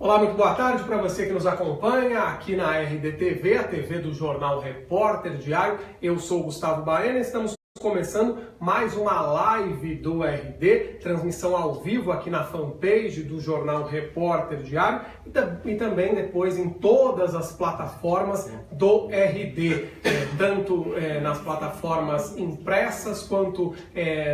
Olá, muito boa tarde para você que nos acompanha aqui na RDTV, a TV do Jornal Repórter Diário. Eu sou o Gustavo Baena e estamos começando mais uma live do RD, transmissão ao vivo aqui na fanpage do Jornal Repórter Diário e também depois em todas as plataformas do RD, tanto nas plataformas impressas quanto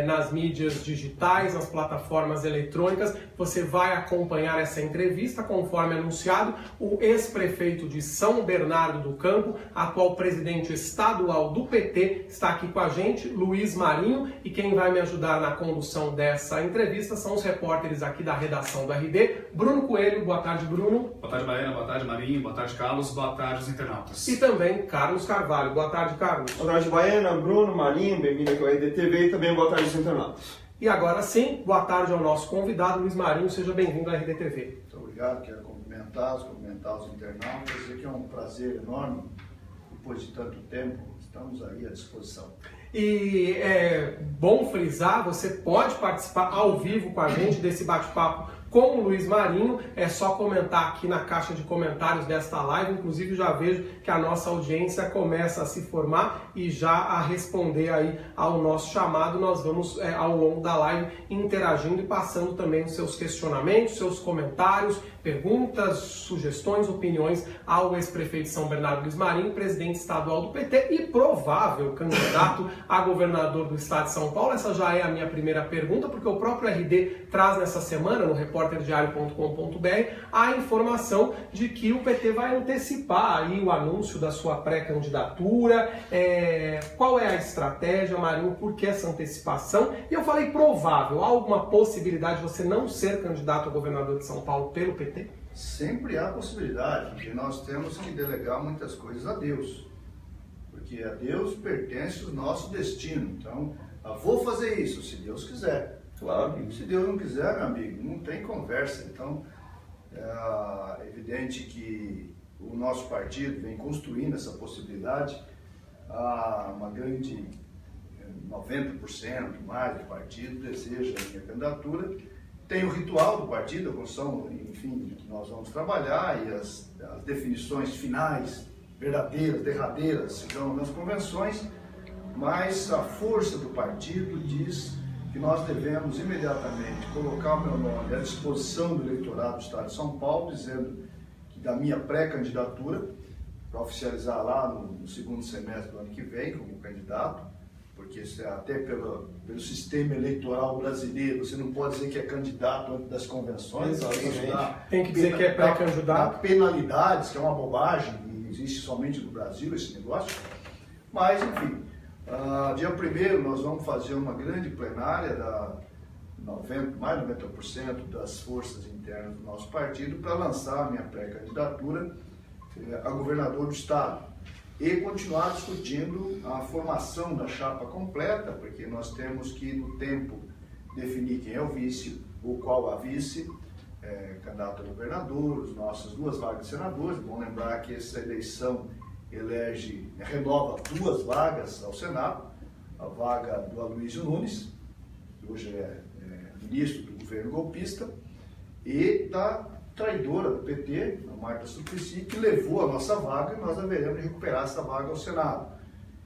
nas mídias digitais, nas plataformas eletrônicas. Você vai acompanhar essa entrevista, conforme anunciado, o ex-prefeito de São Bernardo do Campo, atual presidente estadual do PT, está aqui com a gente, Luiz Marinho, e quem vai me ajudar na condução dessa entrevista são os repórteres aqui da redação do RD, Bruno Coelho. Boa tarde, Bruno. Boa tarde, Baena. Boa tarde, Marinho. Boa tarde, Carlos. Boa tarde, os internautas. E também Carlos Carvalho. Boa tarde, Carlos. Boa tarde, Baena, Bruno, Marinho, bem-vindo aqui ao RDTV e também boa tarde aos internautas. E agora sim, boa tarde ao nosso convidado, Luiz Marinho. Seja bem-vindo à RDTV. Muito obrigado, quero cumprimentar os internautas, dizer que é um prazer enorme, depois de tanto tempo, estamos aí à disposição. E é bom frisar, você pode participar ao vivo com a gente desse bate-papo com o Luiz Marinho, é só comentar aqui na caixa de comentários desta live. Inclusive já vejo que a nossa audiência começa a se formar e já a responder aí ao nosso chamado. Nós vamos ao longo da live interagindo e passando também os seus questionamentos, seus comentários, perguntas, sugestões, opiniões ao ex-prefeito de São Bernardo, Luiz Marinho, presidente estadual do PT e provável candidato a governador do estado de São Paulo. Essa já é a minha primeira pergunta, porque o próprio RD traz nessa semana, no repórterdiario.com.br, a informação de que o PT vai antecipar aí o anúncio da sua pré-candidatura. Qual é a estratégia, Marinho? Por que essa antecipação? E eu falei provável. Há alguma possibilidade de você não ser candidato a governador de São Paulo pelo PT? Sempre há possibilidade, porque nós temos que delegar muitas coisas a Deus. Porque a Deus pertence o nosso destino. Então, vou fazer isso, se Deus quiser. Claro. Se Deus não quiser, meu amigo, não tem conversa. Então, é evidente que o nosso partido vem construindo essa possibilidade. Há uma grande 90% mais do partido deseja a minha candidatura. Tem o ritual do partido, a construção, enfim, que nós vamos trabalhar e as definições finais, verdadeiras, derradeiras, serão nas convenções, mas a força do partido diz que nós devemos imediatamente colocar o meu nome à disposição do eleitorado do Estado de São Paulo, dizendo que da minha pré-candidatura, para oficializar lá no segundo semestre do ano que vem como candidato, porque até pelo sistema eleitoral brasileiro, você não pode dizer que é candidato antes das convenções. Tem que dizer que é pré-candidato. Há penalidades, que é uma bobagem, e existe somente no Brasil esse negócio. Mas, enfim, dia 1º nós vamos fazer uma grande plenária, mais de 90% das forças internas do nosso partido, para lançar a minha pré-candidatura a governador do Estado. E continuar discutindo a formação da chapa completa, porque nós temos que, no tempo, definir quem é o vice, ou qual a vice, candidato a governador, as nossas 2 vagas de senadores. Bom lembrar que essa eleição renova 2 vagas ao Senado, a vaga do Aloysio Nunes, que hoje é ministro do governo golpista, e da traidora do PT, a Marta Suplicy, que levou a nossa vaga e nós deveremos recuperar essa vaga ao Senado.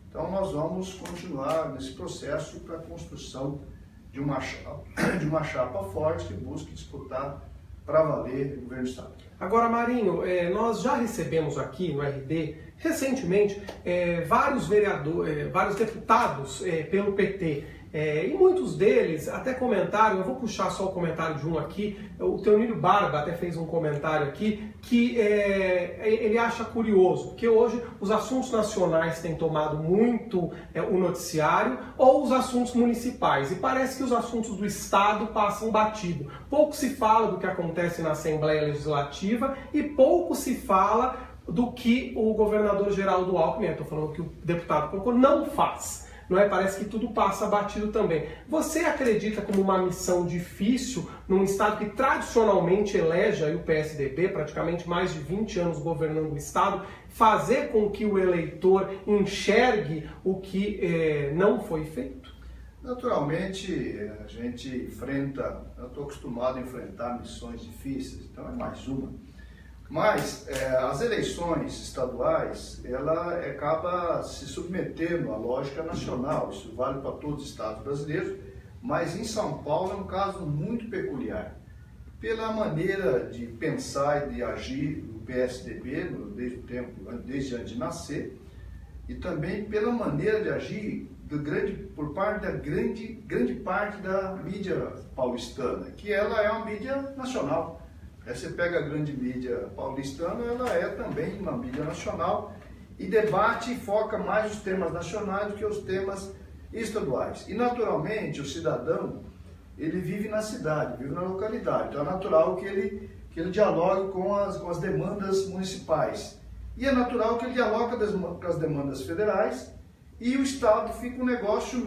Então nós vamos continuar nesse processo para a construção de uma chapa forte que busque disputar para valer o governo do Estado. Agora, Marinho, nós já recebemos aqui no RD, recentemente, vários deputados pelo PT. E muitos deles até comentaram, eu vou puxar só o comentário de um aqui, o Teonílio Barba até fez um comentário aqui, que ele acha curioso, porque hoje os assuntos nacionais têm tomado muito o noticiário, ou os assuntos municipais, e parece que os assuntos do Estado passam batido. Pouco se fala do que acontece na Assembleia Legislativa e pouco se fala do que o governador Geraldo Alckmin, estou falando que o deputado colocou, não faz. Não é? Parece que tudo passa batido também. Você acredita como uma missão difícil num estado que tradicionalmente elege aí o PSDB, praticamente mais de 20 anos governando o estado, fazer com que o eleitor enxergue o que não foi feito? Naturalmente, a gente enfrenta, eu estou acostumado a enfrentar missões difíceis, então é mais uma. Mas as eleições estaduais, ela acaba se submetendo à lógica nacional, isso vale para todos os estados brasileiros, mas em São Paulo é um caso muito peculiar, pela maneira de pensar e de agir do PSDB desde antes de nascer, e também pela maneira de agir por parte da grande parte da mídia paulistana, que ela é uma mídia nacional. Aí você pega a grande mídia paulistana, ela é também uma mídia nacional e debate e foca mais os temas nacionais do que os temas estaduais. E naturalmente o cidadão, ele vive na cidade, vive na localidade, então é natural que ele dialogue com as demandas municipais. E é natural que ele dialogue com as demandas federais e o Estado fica um negócio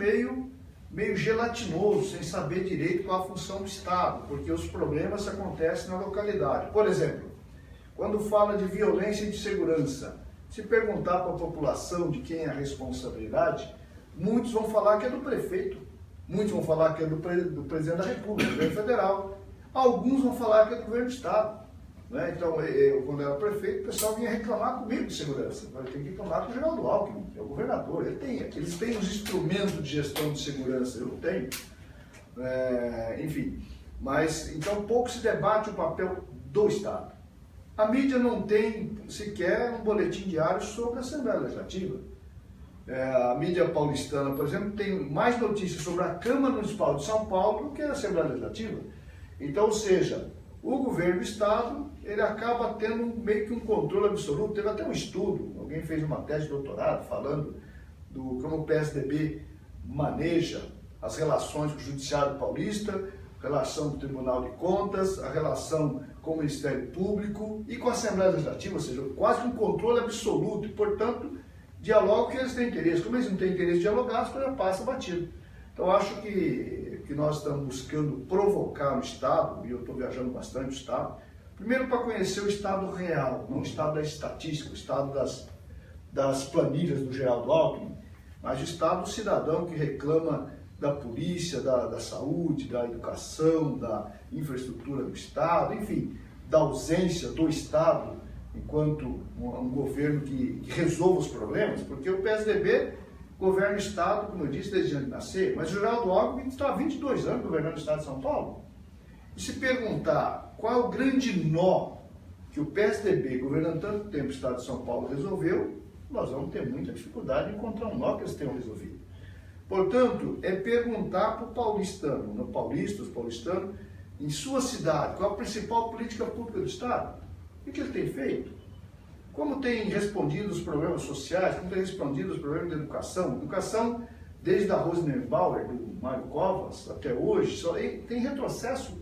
meio gelatinoso, sem saber direito qual a função do Estado, porque os problemas acontecem na localidade. Por exemplo, quando fala de violência e de segurança, se perguntar para a população de quem é a responsabilidade, muitos vão falar que é do prefeito, muitos vão falar que é do presidente da República, do governo federal, alguns vão falar que é do governo do Estado. Né? Então, eu, quando era prefeito, o pessoal vinha reclamar comigo de segurança. Eu tenho que reclamar com o Geraldo Alckmin, que é o governador. Eles têm os instrumentos de gestão de segurança, eu não tenho. Enfim, mas então pouco se debate o papel do Estado. A mídia não tem sequer um boletim diário sobre a Assembleia Legislativa. A mídia paulistana, por exemplo, tem mais notícias sobre a Câmara Municipal de São Paulo do que a Assembleia Legislativa. Então, ou seja, o governo do Estado, ele acaba tendo meio que um controle absoluto. Teve até um estudo, alguém fez uma tese de doutorado falando do como o PSDB maneja as relações com o Judiciário Paulista, relação com o Tribunal de Contas, a relação com o Ministério Público e com a Assembleia Legislativa, ou seja, quase um controle absoluto e, portanto, dialogam que eles têm interesse. Como eles não têm interesse de dialogar, as coisas passam batido. Então, acho que nós estamos buscando provocar no Estado, e eu estou viajando bastante no Estado, primeiro para conhecer o Estado real, não o Estado da estatística, o Estado das planilhas do Geraldo Alckmin, mas o Estado do cidadão que reclama da polícia, da saúde, da educação, da infraestrutura do Estado, enfim, da ausência do Estado enquanto um governo que resolva os problemas, porque o PSDB governa o Estado, como eu disse, desde antes de nascer, mas o Geraldo Alckmin está há 22 anos governando o Estado de São Paulo. E se perguntar qual é o grande nó que o PSDB, governando tanto tempo o Estado de São Paulo, resolveu, nós vamos ter muita dificuldade em encontrar um nó que eles tenham resolvido. Portanto, é perguntar para o paulistano, no paulista, os paulistanos, em sua cidade, qual a principal política pública do Estado? O que ele tem feito? Como tem respondido os problemas sociais, como tem respondido os problemas de educação? Educação, desde a Rose Neubauer, do Mário Covas, até hoje, só tem retrocesso.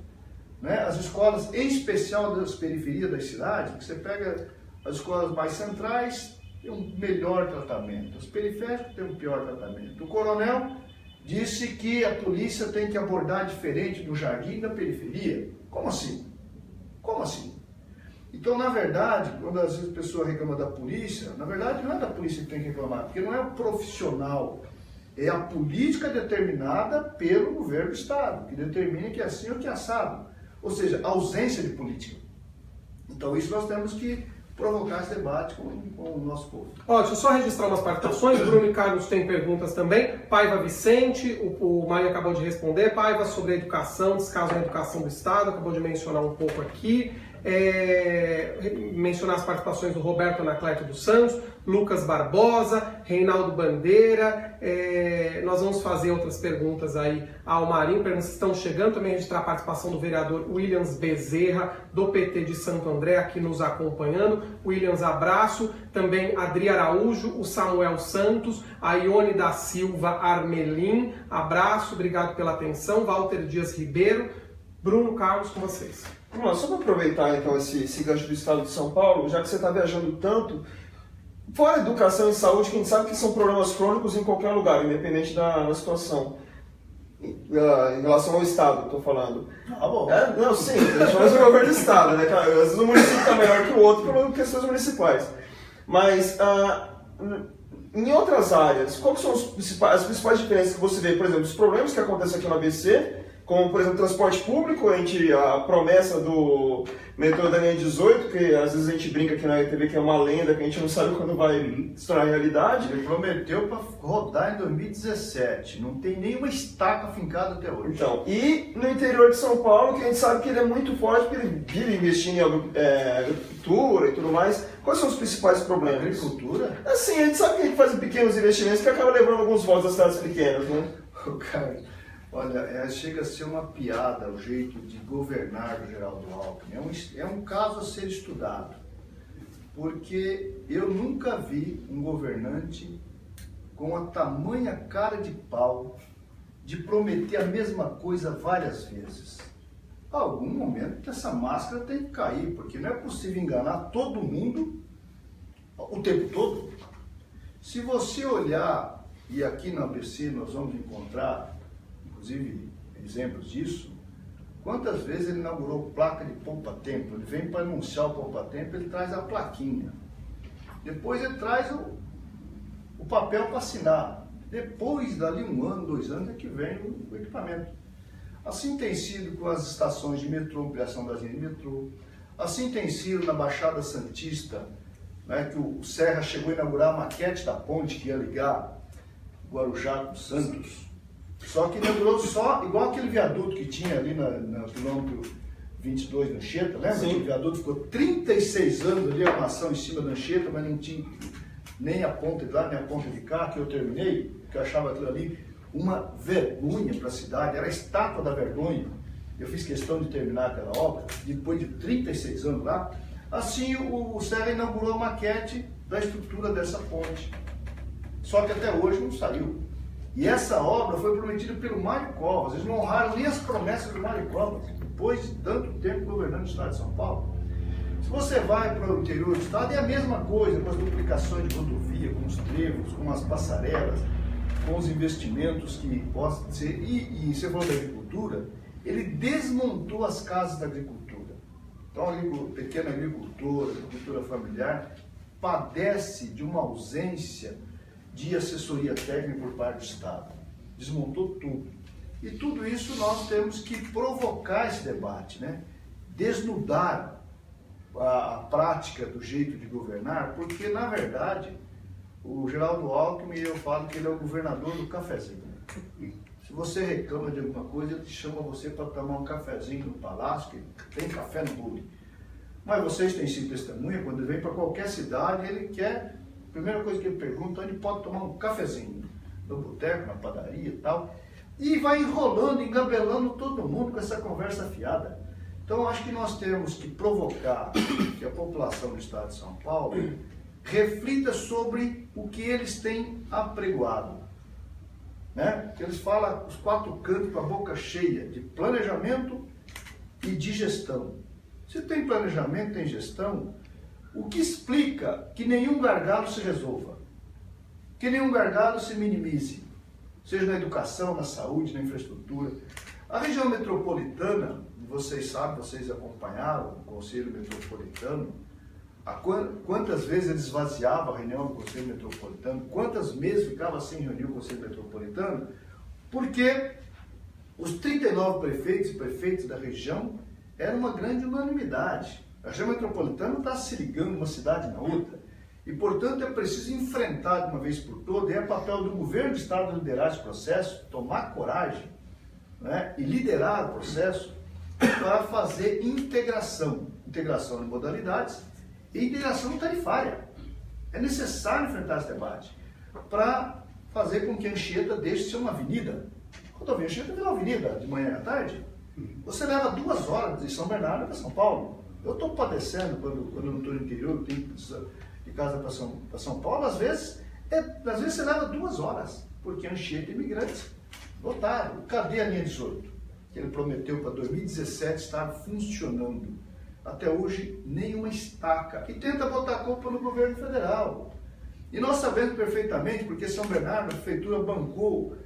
Né? As escolas, em especial das periferias das cidades, que você pega as escolas mais centrais, tem um melhor tratamento. As periféricas têm um pior tratamento. O coronel disse que a polícia tem que abordar diferente do jardim e da periferia. Como assim? Como assim? Então, na verdade, quando às vezes a pessoa reclama da polícia, na verdade não é da polícia que tem que reclamar, porque não é o profissional, é a política determinada pelo governo do Estado, que determina que é assim ou que é assado. Ou seja, a ausência de política. Então, isso nós temos que provocar esse debate com o nosso povo. Ó, deixa eu só registrar umas participações. Bruno e Carlos têm perguntas também. Paiva Vicente, o Maia acabou de responder. Paiva sobre a educação, descaso na educação do Estado, acabou de mencionar um pouco aqui. Mencionar as participações do Roberto Anacleto dos Santos, Lucas Barbosa, Reinaldo Bandeira. Nós vamos fazer outras perguntas aí ao Marinho, perguntas que estão chegando. Também registrar a participação do vereador Williams Bezerra, do PT de Santo André, aqui nos acompanhando. Williams, abraço. Também Adri Araújo, o Samuel Santos, a Ione da Silva Armelim, abraço, obrigado pela atenção. Walter Dias Ribeiro, Bruno, Carlos, com vocês. Vamos lá, só para aproveitar então esse gancho do Estado de São Paulo, já que você está viajando tanto, fora educação e saúde, que a gente sabe que são problemas crônicos em qualquer lugar, independente da situação. Em relação ao Estado, estou falando. Ah, bom. Não, sim, a gente fala sobre o governo do Estado, né? Às vezes um município está melhor que o outro por questões municipais. Mas em outras áreas, quais são as principais diferenças que você vê, por exemplo, os problemas que acontecem aqui no ABC, como, por exemplo, transporte público, a promessa do metrô da linha 18, que às vezes a gente brinca aqui na RTV que é uma lenda, que a gente não sabe quando vai se tornar realidade. Ele prometeu para rodar em 2017, não tem nenhuma estaca fincada até hoje. Então, e no interior de São Paulo, que a gente sabe que ele é muito forte, porque ele vive investindo em agricultura e tudo mais. Quais são os principais problemas? Agricultura? Assim, a gente sabe que a gente faz pequenos investimentos que acaba levando alguns votos das cidades pequenas, né? Cara, olha, chega a ser uma piada o jeito de governar do Geraldo Alckmin. É um caso a ser estudado, porque eu nunca vi um governante com a tamanha cara de pau de prometer a mesma coisa várias vezes. A algum momento essa máscara tem que cair, porque não é possível enganar todo mundo o tempo todo. Se você olhar, e aqui na ABC nós vamos encontrar inclusive exemplos disso, quantas vezes ele inaugurou placa de poupa-tempo, ele vem para anunciar o poupa-tempo, ele traz a plaquinha, depois ele traz o papel para assinar, depois dali 1 ano, 2 anos é que vem o equipamento. Assim tem sido com as estações de metrô, ampliação das linhas de metrô, assim tem sido na Baixada Santista, né, que o Serra chegou a inaugurar a maquete da ponte que ia ligar Guarujá com Santos. Só que inaugurou só, igual aquele viaduto que tinha ali no quilômetro 22 da Anchieta, lembra? Sim. O viaduto ficou 36 anos ali, armação em cima da Anchieta, mas não tinha nem a ponta de lá, nem a ponta de cá, que eu terminei, que eu achava aquilo ali uma vergonha para a cidade, era a estátua da vergonha. Eu fiz questão de terminar aquela obra, depois de 36 anos lá. Assim, o Serra inaugurou a maquete da estrutura dessa ponte. Só que até hoje não saiu. E essa obra foi prometida pelo Mário Covas. Eles não honraram nem as promessas do Mário Covas, depois de tanto tempo governando o estado de São Paulo. Se você vai para o interior do estado, é a mesma coisa, com as duplicações de rodovia, com os trevos, com as passarelas, com os investimentos que possam ser. E você falou da agricultura, ele desmontou as casas da agricultura. Então, a pequena agricultura, agricultura familiar, padece de uma ausência de assessoria técnica por parte do Estado. Desmontou tudo. E tudo isso nós temos que provocar esse debate, né? Desnudar a prática do jeito de governar, porque, na verdade, o Geraldo Alckmin, eu falo que ele é o governador do cafezinho. Se você reclama de alguma coisa, ele chama você para tomar um cafezinho no palácio, que tem café no bule. Mas vocês têm sido testemunha, quando ele vem para qualquer cidade, ele quer... A primeira coisa que ele pergunta, onde pode tomar um cafezinho? No boteco, na padaria e tal. E vai enrolando, engabelando todo mundo com essa conversa fiada. Então, eu acho que nós temos que provocar que a população do estado de São Paulo reflita sobre o que eles têm apregoado. Né? Que eles falam os 4 cantos com a boca cheia de planejamento e de gestão. Se tem planejamento, tem gestão, o que explica que nenhum gargalo se resolva, que nenhum gargalo se minimize, seja na educação, na saúde, na infraestrutura. A região metropolitana, vocês sabem, vocês acompanharam o Conselho Metropolitano, quantas vezes eles esvaziavam a reunião do Conselho Metropolitano, quantas meses ficava sem reunir o Conselho Metropolitano, porque os 39 prefeitos e prefeitos da região eram uma grande unanimidade. A região metropolitana está se ligando uma cidade na outra e, portanto, é preciso enfrentar de uma vez por todas, e é papel do governo do estado liderar esse processo, tomar coragem, né, e liderar o processo para fazer integração de modalidades e integração tarifária. É necessário enfrentar esse debate para fazer com que a Anchieta deixe de ser uma avenida. A rodovia Anchieta virou uma avenida de manhã e à tarde. Você leva 2 horas de São Bernardo para São Paulo. Eu estou padecendo quando eu não estou no interior, eu tenho que precisar de casa para São Paulo, às vezes você leva 2 horas, porque a Anchieta imigrantes lotaram. Cadê a linha 18? Que ele prometeu para 2017 estar funcionando. Até hoje, nenhuma estaca. E tenta botar a culpa no governo federal. E nós sabemos perfeitamente, porque São Bernardo, a prefeitura bancou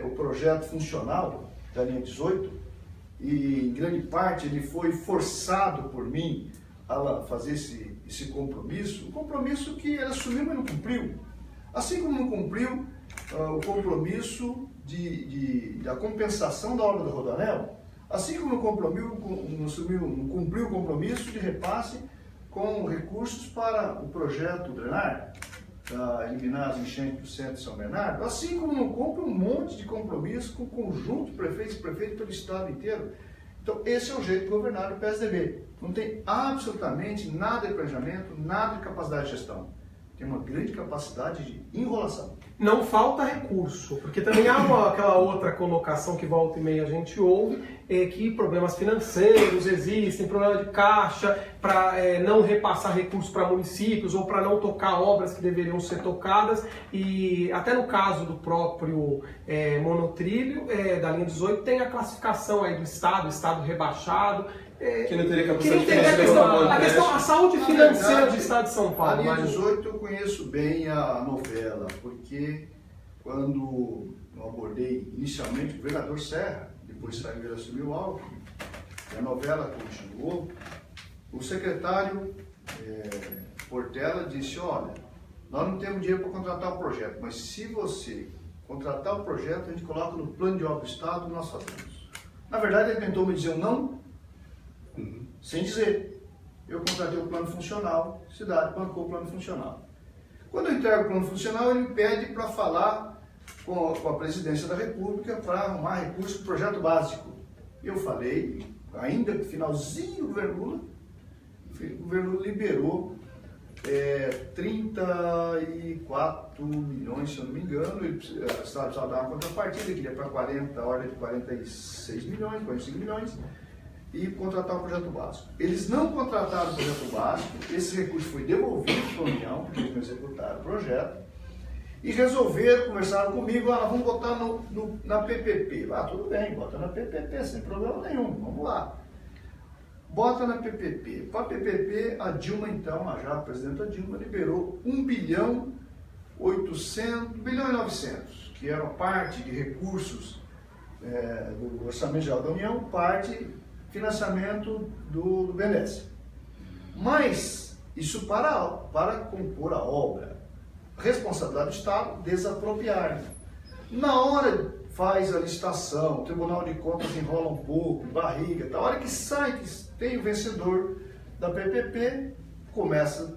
o projeto funcional da linha 18, e em grande parte ele foi forçado por mim a fazer esse compromisso, um compromisso que ele assumiu, mas não cumpriu. Assim como não cumpriu o compromisso da compensação da obra do Rodoanel, assim como não cumpriu o compromisso de repasse com recursos para o projeto Drenar, para eliminar as enchentes do centro de São Bernardo, assim como não cumpre um monte de compromisso com o conjunto de prefeitos e prefeitos pelo estado inteiro. Então, esse é o jeito de governar o PSDB. Não tem absolutamente nada de planejamento, nada de capacidade de gestão. Tem uma grande capacidade de enrolação. Não falta recurso, porque também há aquela outra colocação que volta e meia a gente ouve, que problemas financeiros existem, problema de caixa, para não repassar recursos para municípios ou para não tocar obras que deveriam ser tocadas. E até no caso do próprio monotrilho, da linha 18, tem a classificação aí do estado rebaixado. Que não teria capacidade de a saúde financeira do estado de São Paulo. A linha 18 eu conheço bem a novela, porque quando eu abordei inicialmente o governador Serra, depois saiu e assumiu o Alckmin, e a novela continuou, o secretário Portela disse, olha, nós não temos dinheiro para contratar o projeto, mas se você contratar o projeto, a gente coloca no plano de obra do estado e nós fazemos. Na verdade, ele tentou me dizer um não, sem dizer. Eu contratei o plano funcional, a cidade bancou o plano funcional. Quando eu entrego o plano funcional, ele me pede para falar com a presidência da República para arrumar recursos para o projeto básico. Eu falei, ainda no finalzinho do governo Lula, o governo Lula liberou 34 milhões, se eu não me engano, a cidade precisava dar uma contrapartida, queria para 40, ordem de 46 milhões, 45 milhões, e contratar o projeto básico. Eles não contrataram o projeto básico, esse recurso foi devolvido para a União, porque eles não executaram o projeto, e resolveram, conversaram comigo, vamos botar na PPP. Tudo bem, bota na PPP, sem problema nenhum, vamos lá. Bota na PPP. Para a PPP, a Dilma, então, a presidenta Dilma, liberou 1 bilhão 800, 1 bilhão e 900, que era parte de recursos do Orçamento Geral da União, parte financiamento do BNDES. Mas isso para compor a obra. Responsabilidade do Estado, desapropriar. Na hora faz a licitação, o Tribunal de Contas enrola um pouco, barriga, na hora que sai, que tem o vencedor da PPP,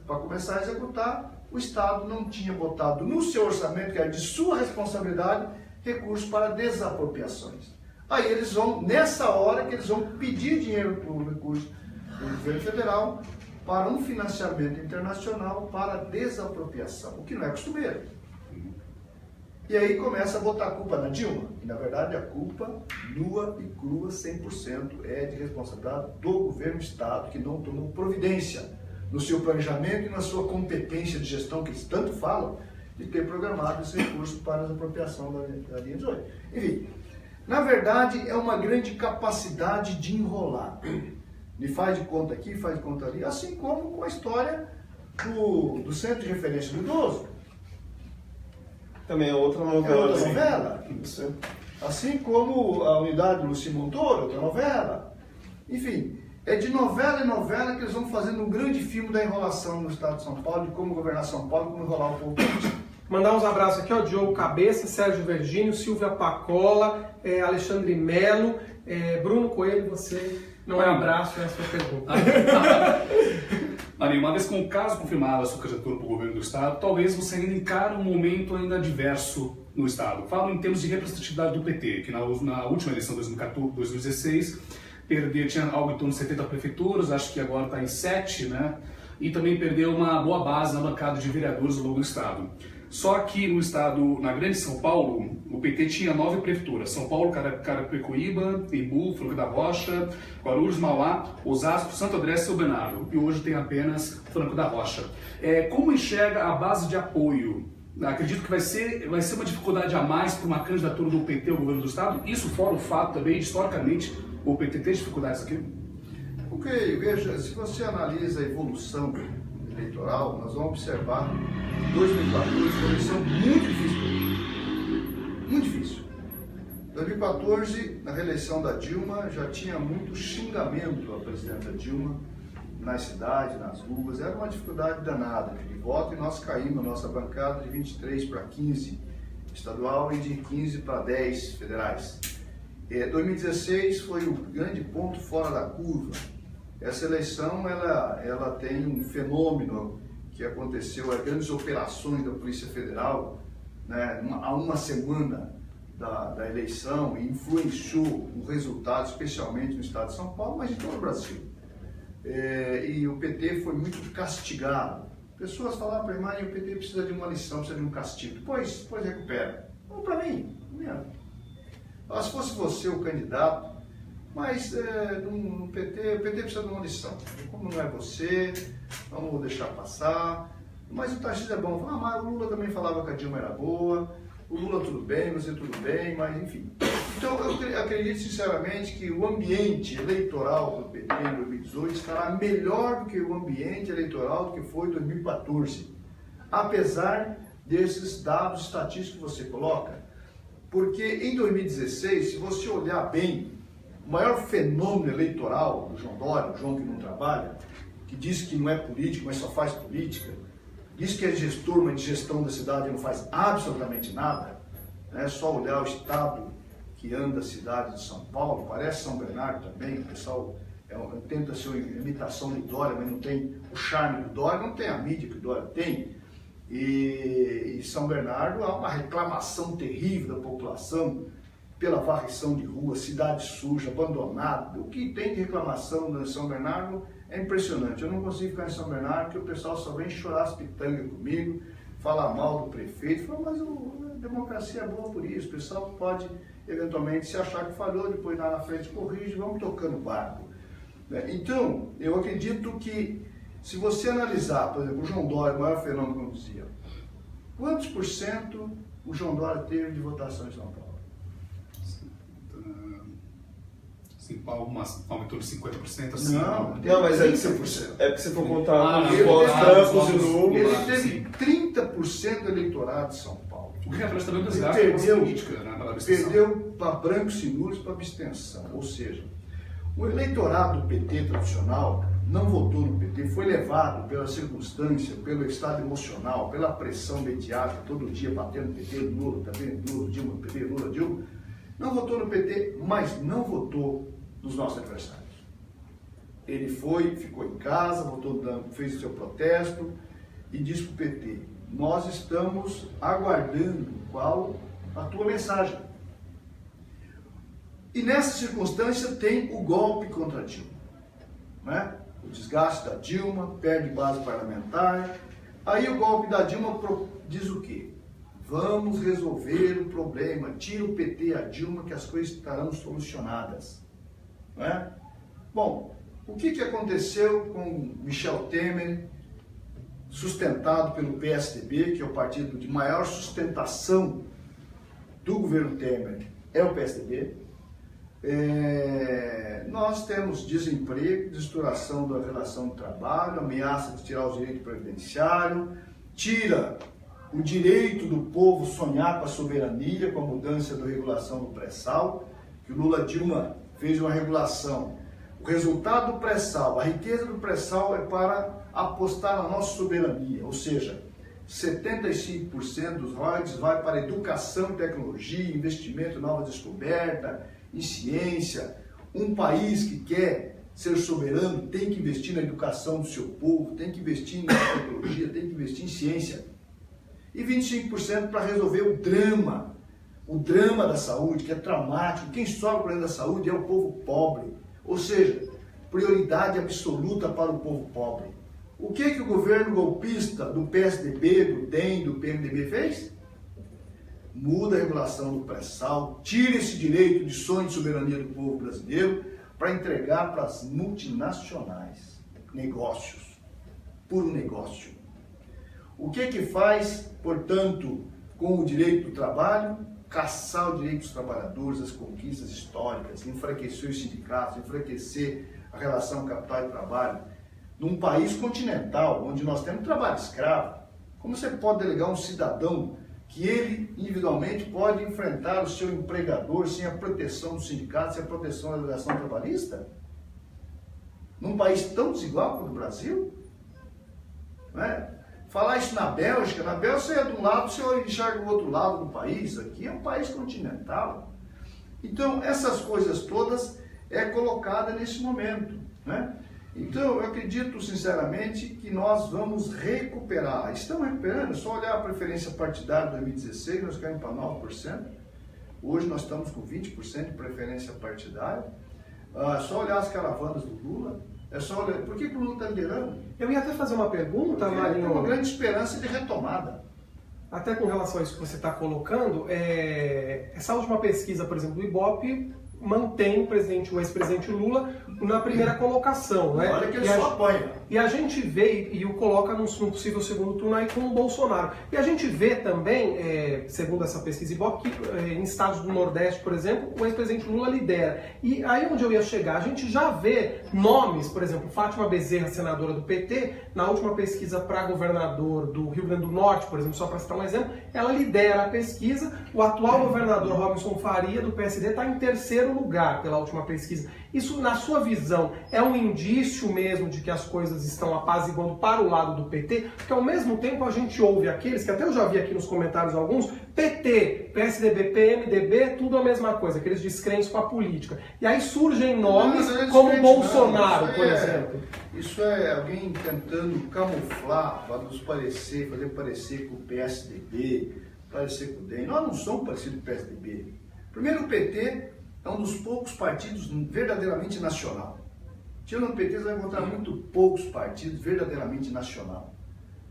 para começar a executar, o Estado não tinha botado no seu orçamento, que era de sua responsabilidade, recursos para desapropriações. Aí eles vão, nessa hora que eles vão pedir dinheiro para o recurso do governo federal para um financiamento internacional para desapropriação, o que não é costumeiro. E aí começa a botar a culpa na Dilma. E na verdade a culpa, nua e crua, 100% é de responsabilidade do governo do Estado, que não tomou providência no seu planejamento e na sua competência de gestão, que eles tanto falam, de ter programado esse recurso para a desapropriação da linha 18. Enfim, na verdade é uma grande capacidade de enrolar. E faz de conta aqui, faz de conta ali, assim como com a história do Centro de Referência do Idoso. Também é outra novela. É outra novela. Assim como a unidade do Luci Montoro, outra novela. Enfim, é de novela em novela que eles vão fazendo um grande filme da enrolação no estado de São Paulo, de como governar São Paulo, como enrolar o povo. Mandar uns abraços aqui, ó, Diogo Cabeça, Sérgio Virgínio, Silvia Pacola, Alexandre Melo, Bruno Coelho, você não é abraço, é a sua pergunta. Marinho, uma vez com o caso confirmado a sua candidatura para o governo do Estado, talvez você ainda encare um momento ainda adverso no Estado. Falo em termos de representatividade do PT, que na última eleição de 2016, tinha algo em torno de 70 prefeituras, acho que agora está em 7, né? E também perdeu uma boa base na bancada de vereadores ao longo do Estado. Só que no Estado, na Grande São Paulo, o PT tinha 9 prefeituras. São Paulo, Carapicuíba, Embu, Franco da Rocha, Guarulhos, Mauá, Osasco, Santo André e São Bernardo. E hoje tem apenas Franco da Rocha. Como enxerga a base de apoio? Acredito que vai ser uma dificuldade a mais para uma candidatura do PT ao governo do Estado. Isso fora o fato também, historicamente, o PT tem dificuldades aqui? Ok, veja, se você analisa a evolução eleitoral, nós vamos observar que 2014 foi uma eleição muito difícil. Muito difícil. 2014, na reeleição da Dilma, já tinha muito xingamento à presidenta Dilma nas cidades, nas ruas, era uma dificuldade danada de voto, e nós caímos, nossa bancada, de 23 para 15 estadual e de 15 para 10 federais. 2016 foi o grande ponto fora da curva. Essa eleição ela tem um fenômeno que aconteceu, as grandes operações da Polícia Federal, né, há uma semana da eleição, e influenciou o resultado, especialmente no estado de São Paulo, mas em todo o Brasil. E o PT foi muito castigado. Pessoas falaram para mim, o PT precisa de uma lição, precisa de um castigo. Depois recupera. Não, para mim, não. Se fosse você o candidato, mas no PT, o PT precisa de uma lição. Como não é você, não vou deixar passar. Mas o Tarcísio é bom. Mas o Lula também falava que a Dilma era boa. O Lula tudo bem, você tudo bem, mas enfim. Então eu acredito sinceramente que o ambiente eleitoral do PT em 2018 estará melhor do que o ambiente eleitoral do que foi em 2014. Apesar desses dados estatísticos que você coloca. Porque em 2016, se você olhar bem, o maior fenômeno eleitoral do João Dória, o João que não trabalha, que diz que não é político, mas só faz política, diz que é gestor, mas de gestão da cidade não faz absolutamente nada, né? Só olhar o estado que anda a cidade de São Paulo, parece São Bernardo também, o pessoal tenta ser uma imitação de Dória, mas não tem o charme do Dória, não tem a mídia que o Dória tem. E São Bernardo há uma reclamação terrível da população pela varrição de rua, cidade suja, abandonada. O que tem de reclamação em São Bernardo é impressionante. Eu não consigo ficar em São Bernardo porque o pessoal só vem chorar as pitangas comigo, falar mal do prefeito. Fala, mas a democracia é boa por isso. O pessoal pode eventualmente se achar que falhou, depois lá na frente corrige, vamos tocando o barco. Então, eu acredito que se você analisar, por exemplo, o João Dória, o maior fenômeno, como dizia, quantos por cento o João Dória teve de votação em São Paulo? São Paulo aumentou de 50%, assim? Não, mas é que você for contar os ele votos brancos e nulos. Ele teve 30% do eleitorado de São Paulo. O que reflete também o desgaste da política, né, para a abstenção. Perdeu para brancos e nulos para abstenção. Ou seja, o eleitorado do PT tradicional não votou no PT, foi levado pela circunstância, pelo estado emocional, pela pressão mediática, todo dia batendo PT, Lula, Dilma, PT, Lula, Dilma. Não votou no PT, mas não votou nos nossos adversários. Ele ficou em casa, fez o seu protesto e disse para o PT, nós estamos aguardando qual a tua mensagem. E nessa circunstância tem o golpe contra a Dilma, né? O desgaste da Dilma, perde base parlamentar. Aí o golpe da Dilma diz o quê? Vamos resolver o problema, tira o PT e a Dilma que as coisas estarão solucionadas. Não é? Bom, o que aconteceu com Michel Temer, sustentado pelo PSDB, que é o partido de maior sustentação do governo Temer, é o PSDB. Nós temos desemprego, destruição da relação de trabalho, ameaça de tirar os direitos previdenciários, tira o direito do povo sonhar com a soberania, com a mudança da regulação do pré-sal, que o Lula Dilma fez uma regulação. O resultado do pré-sal, a riqueza do pré-sal é para apostar na nossa soberania, ou seja, 75% dos royalties vai para educação e tecnologia, investimento em nova descoberta, em ciência. Um país que quer ser soberano tem que investir na educação do seu povo, tem que investir na tecnologia, tem que investir em ciência. E 25% para resolver o drama da saúde, que é traumático. Quem sofre o problema da saúde é o povo pobre. Ou seja, prioridade absoluta para o povo pobre. O que o governo golpista do PSDB, do DEM, do PMDB fez? Muda a regulação do pré-sal, tira esse direito de sonho de soberania do povo brasileiro para entregar para as multinacionais. Negócios. Puro negócio. O que faz, portanto, com o direito do trabalho? Caçar o direito dos trabalhadores, as conquistas históricas, enfraquecer os sindicatos, enfraquecer a relação capital e trabalho. Num país continental, onde nós temos trabalho escravo, como você pode delegar um cidadão que ele, individualmente, pode enfrentar o seu empregador sem a proteção do sindicato, sem a proteção da legislação trabalhista? num país tão desigual como o Brasil? Não é? Falar isso na Bélgica você é de um lado, você enxerga o outro lado do país, aqui é um país continental. Então, essas coisas todas é colocada nesse momento, né? Então, eu acredito sinceramente que nós vamos recuperar. Estamos recuperando, é só olhar a preferência partidária de 2016, nós caímos para 9%. Hoje nós estamos com 20% de preferência partidária. É só olhar as caravanas do Lula. É só olhar. Por que o Lula está liderando? Eu ia até fazer uma pergunta, Marinho. Tem uma grande esperança de retomada. Até com relação a isso que você está colocando, essa última pesquisa, por exemplo, do Ibope, mantém o ex-presidente Lula na primeira colocação, né? Olha que ele só apanha. E a gente vê, e o coloca num possível segundo turno aí com o Bolsonaro. E a gente vê também, segundo essa pesquisa Ibope, que em estados do Nordeste, por exemplo, o ex-presidente Lula lidera. E aí onde eu ia chegar, a gente já vê nomes, por exemplo, Fátima Bezerra, senadora do PT, na última pesquisa para governador do Rio Grande do Norte, por exemplo, só para citar um exemplo, ela lidera a pesquisa. O atual governador Robinson Faria, do PSD, está em terceiro lugar pela última pesquisa. Isso, na sua visão, é um indício mesmo de que as coisas estão apaziguando para o lado do PT? Porque ao mesmo tempo a gente ouve aqueles, que até eu já vi aqui nos comentários alguns, PT, PSDB, PMDB, tudo a mesma coisa, aqueles descrentes com a política. E aí surgem nomes como Bolsonaro, por exemplo. Isso é alguém tentando camuflar, para nos parecer, fazer parecer com o PSDB, parecer com o DEM. Nós não somos parecidos com o PSDB. Primeiro, o PT é um dos poucos partidos verdadeiramente nacional. Tirando o PT, você vai encontrar muito poucos partidos verdadeiramente nacional.